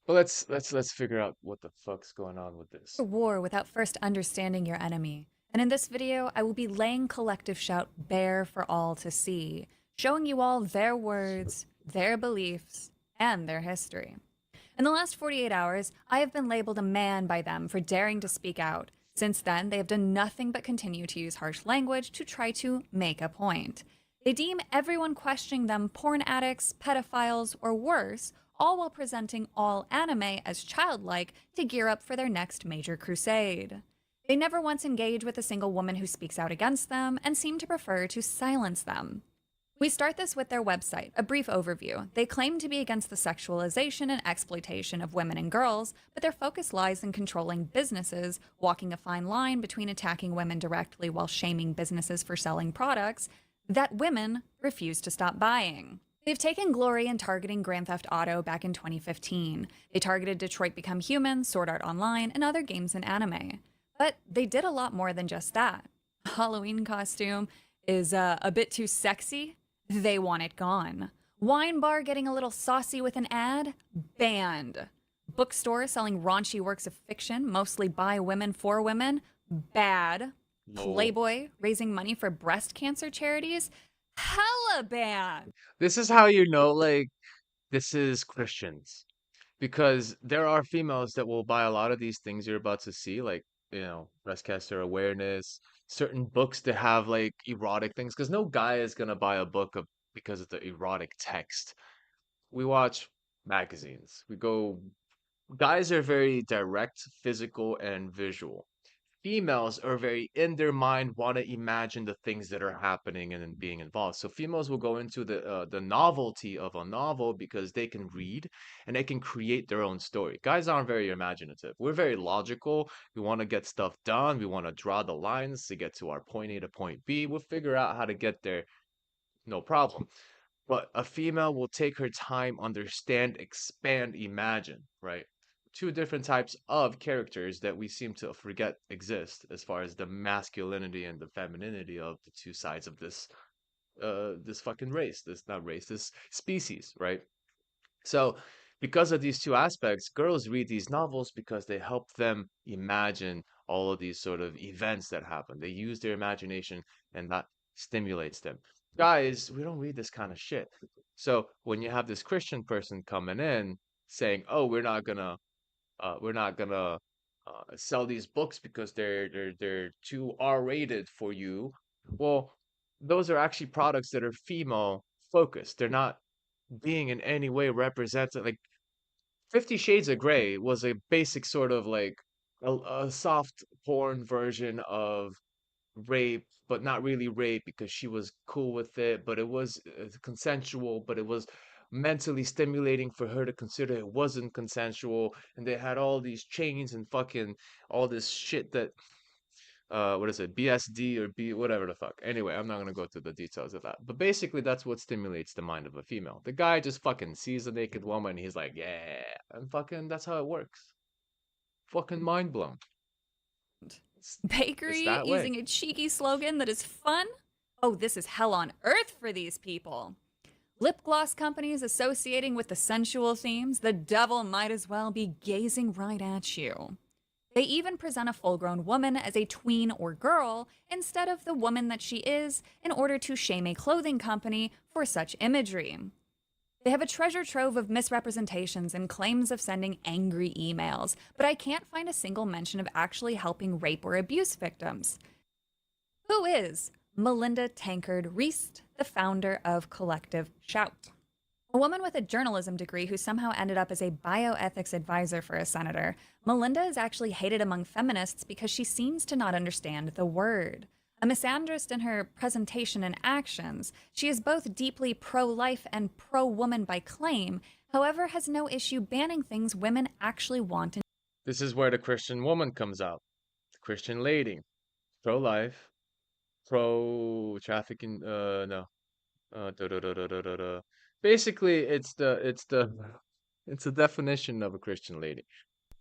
But let's figure out what the fuck's going on with this. War without first understanding your enemy. And in this video, I will be laying Collective Shout bare for all to see, showing you all their words, their beliefs, and their history. In the last 48 hours, I have been labeled a man by them for daring to speak out. Since then, they have done nothing but continue to use harsh language to try to make a point. They deem everyone questioning them porn addicts, pedophiles, or worse, all while presenting all anime as childlike to gear up for their next major crusade. They never once engage with a single woman who speaks out against them and seem to prefer to silence them. We start this with their website, a brief overview. They claim to be against the sexualization and exploitation of women and girls, but their focus lies in controlling businesses, walking a fine line between attacking women directly while shaming businesses for selling products that women refuse to stop buying. They've taken glory in targeting Grand Theft Auto back in 2015. They targeted Detroit Become Human, Sword Art Online, and other games in anime. But they did a lot more than just that. Halloween costume is a bit too sexy. They want it gone. Wine bar getting a little saucy with an ad? Banned. Bookstore selling raunchy works of fiction, mostly by women for women? Bad. Lol. Playboy raising money for breast cancer charities? Hella bad. This is how you know, like, this is Christians. Because there are females that will buy a lot of these things you're about to see, like, breast cancer awareness, certain books that have like erotic things. Because no guy is gonna buy a book because of the erotic text. We watch magazines. Guys are very direct, physical, and visual. Females are very in their mind, want to imagine the things that are happening and then being involved. So females will go into the novelty of a novel because they can read and they can create their own story. Guys aren't very imaginative. We're very logical. We want to get stuff done. We want to draw the lines to get to our point A to point B. We'll figure out how to get there, no problem. But a female will take her time, understand, expand, imagine, right? Two different types of characters that we seem to forget exist as far as the masculinity and the femininity of the two sides of this fucking race, this not race, this species, right? So, because of these two aspects, girls read these novels because they help them imagine all of these sort of events that happen. They use their imagination and that stimulates them. Guys, we don't read this kind of shit. So, when you have this Christian person coming in saying, "Oh, we're not gonna sell these books because they're too R-rated for you." Well, those are actually products that are female focused. They're not being in any way represented. Like 50 Shades of Grey was a basic sort of like a soft porn version of rape, but not really rape because she was cool with it, but it was consensual, but it was mentally stimulating for her to consider it wasn't consensual. And they had all these chains and fucking all this shit that what is it, BSD or B whatever the fuck. Anyway, I'm not gonna go through the details of that. But basically that's what stimulates the mind of a female. The guy just fucking sees a naked woman and he's like, yeah, and fucking that's how it works. Fucking mind blown. It's Bakery that way. using a cheeky slogan that is fun? Oh, this is hell on earth for these people. Lip gloss companies associating with the sensual themes, the devil might as well be gazing right at you. They even present a full grown woman as a tween or girl instead of the woman that she is in order to shame a clothing company for such imagery. They have a treasure trove of misrepresentations and claims of sending angry emails, but I can't find a single mention of actually helping rape or abuse victims. Who is Melinda Tankard Reist, the founder of Collective Shout? A woman with a journalism degree who somehow ended up as a bioethics advisor for a senator, Melinda is actually hated among feminists because she seems to not understand the word. A misandrist in her presentation and actions, she is both deeply pro-life and pro-woman by claim, however has no issue banning things women actually want. This is where the Christian woman comes out. The Christian lady. Pro life, pro trafficking. No. Da, da, da, da, da, da, da. Basically, it's the definition of a Christian lady.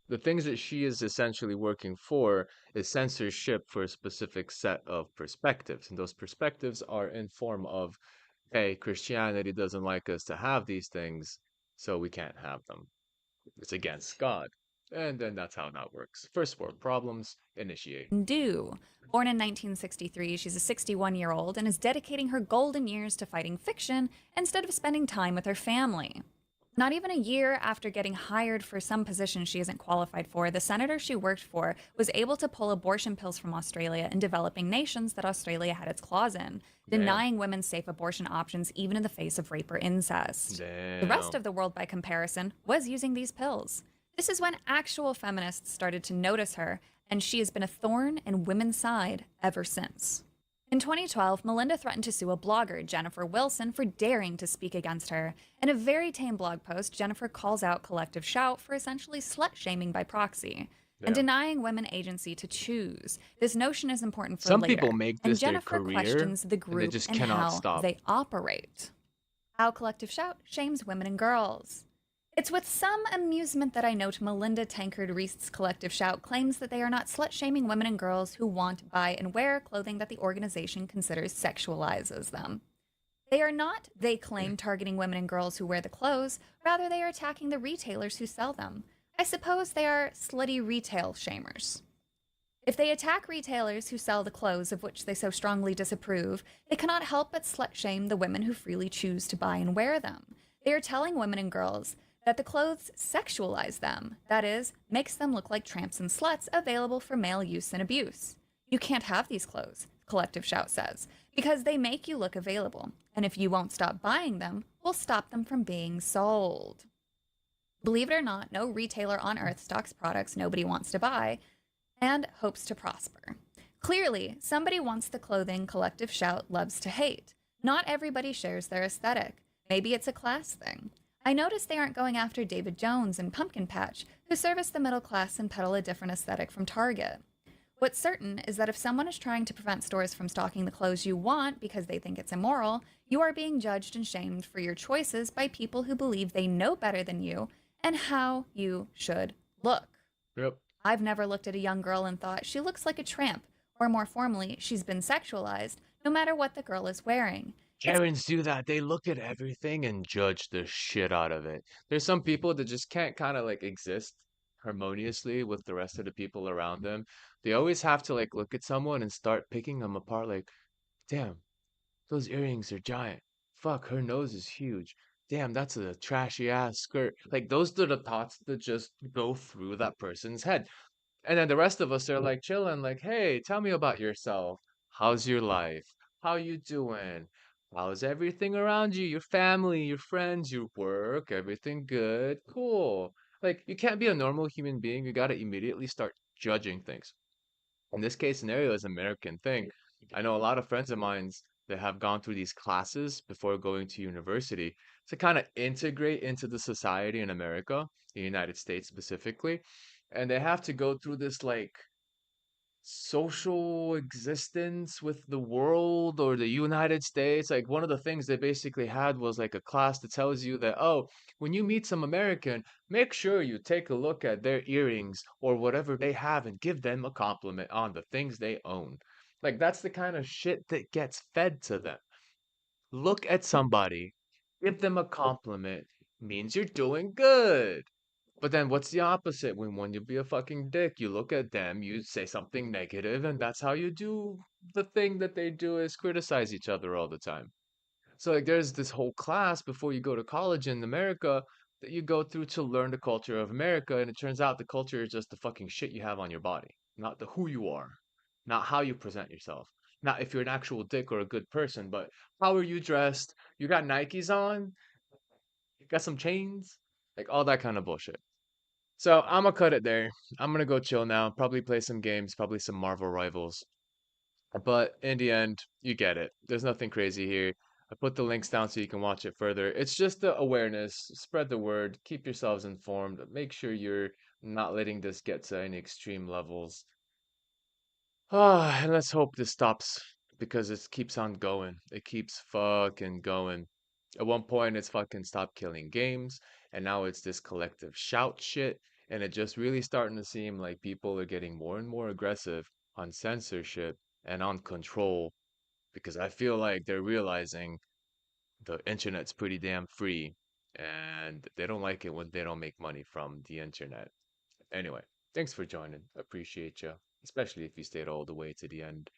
The things that she is essentially working for is censorship for a specific set of perspectives, and those perspectives are in form of, hey, Christianity doesn't like us to have these things, so we can't have them. It's against God. And then that's how that works. First world problems initiate. Do. Born in 1963, she's a 61-year-old and is dedicating her golden years to fighting fiction instead of spending time with her family. Not even a year after getting hired for some position she isn't qualified for, the senator she worked for was able to pull abortion pills from Australia in developing nations that Australia had its claws in, Damn. denying women safe abortion options even in the face of rape or incest. The rest Damn. of the world, by comparison, was using these pills. This is when actual feminists started to notice her, and she has been a thorn in women's side ever since. In 2012, Melinda threatened to sue a blogger, Jennifer Wilson, for daring to speak against her. In a very tame blog post, Jennifer calls out Collective Shout for essentially slut shaming by proxy and Damn. denying women agency to choose. This notion is important for Some people later, make and this their Jennifer career questions the and they group just and cannot how stop. they operate. How Collective Shout shames women and girls. It's with some amusement that I note Melinda Tankard Reist's Collective Shout claims that they are not slut-shaming women and girls who want, buy, and wear clothing that the organization considers sexualizes them. They are not, they claim, targeting women and girls who wear the clothes. Rather, they are attacking the retailers who sell them. I suppose they are slutty retail shamers. If they attack retailers who sell the clothes of which they so strongly disapprove, they cannot help but slut-shame the women who freely choose to buy and wear them. They are telling women and girls that the clothes sexualize them, that is, makes them look like tramps and sluts available for male use and abuse. You can't have these clothes, Collective Shout says, because they make you look available, and if you won't stop buying them, we'll stop them from being sold. Believe it or not, no retailer on earth stocks products nobody wants to buy and hopes to prosper. Clearly, somebody wants the clothing Collective Shout loves to hate. Not everybody shares their aesthetic. Maybe it's a class thing. I noticed they aren't going after David Jones and Pumpkin Patch, who service the middle class and peddle a different aesthetic from Target. What's certain is that if someone is trying to prevent stores from stocking the clothes you want because they think it's immoral, you are being judged and shamed for your choices by people who believe they know better than you and how you should look. Yep. I've never looked at a young girl and thought, she looks like a tramp, or more formally, she's been sexualized, no matter what the girl is wearing. It's Karens do that. They look at everything and judge the shit out of it. There's some people that just can't kind of like exist harmoniously with the rest of the people around them. They always have to like look at someone and start picking them apart like, damn, those earrings are giant. Fuck, her nose is huge. Damn, that's a trashy ass skirt. Like those are the thoughts that just go through that person's head. And then the rest of us are like chilling, like, hey, tell me about yourself. How's your life? How you doing? How's everything around you? Your family, your friends, your work, everything good? Cool. Like, you can't be a normal human being. You gotta immediately start judging things. In this case scenario is an American thing. I know a lot of friends of mine's that have gone through these classes before going to university to kind of integrate into the society in America, the United States specifically. And they have to go through this like social existence with the world or the United States. Like one of the things they basically had was like a class that tells you that, oh, when you meet some American, make sure you take a look at their earrings or whatever they have and give them a compliment on the things they own. Like that's the kind of shit that gets fed to them. Look at somebody, give them a compliment, means you're doing good. But then what's the opposite? When you be a fucking dick, you look at them, you say something negative, and that's how you do the thing that they do is criticize each other all the time. So like there's this whole class before you go to college in America that you go through to learn the culture of America, and it turns out the culture is just the fucking shit you have on your body, not the who you are, not how you present yourself. Not if you're an actual dick or a good person, but how are you dressed? You got Nikes on? You got some chains? Like all that kind of bullshit. So I'm gonna cut it there. I'm gonna go chill now. Probably play some games, probably some Marvel Rivals. But in the end, you get it. There's nothing crazy here. I put the links down so you can watch it further. It's just the awareness. Spread the word. Keep yourselves informed. Make sure you're not letting this get to any extreme levels. Ah, and let's hope this stops because it keeps on going. It keeps fucking going. At one point, it's fucking stop killing games, and now it's this collective shout shit, and it just really starting to seem like people are getting more and more aggressive on censorship and on control because I feel like they're realizing the internet's pretty damn free and they don't like it when they don't make money from the internet. Anyway, thanks for joining. Appreciate you, especially if you stayed all the way to the end.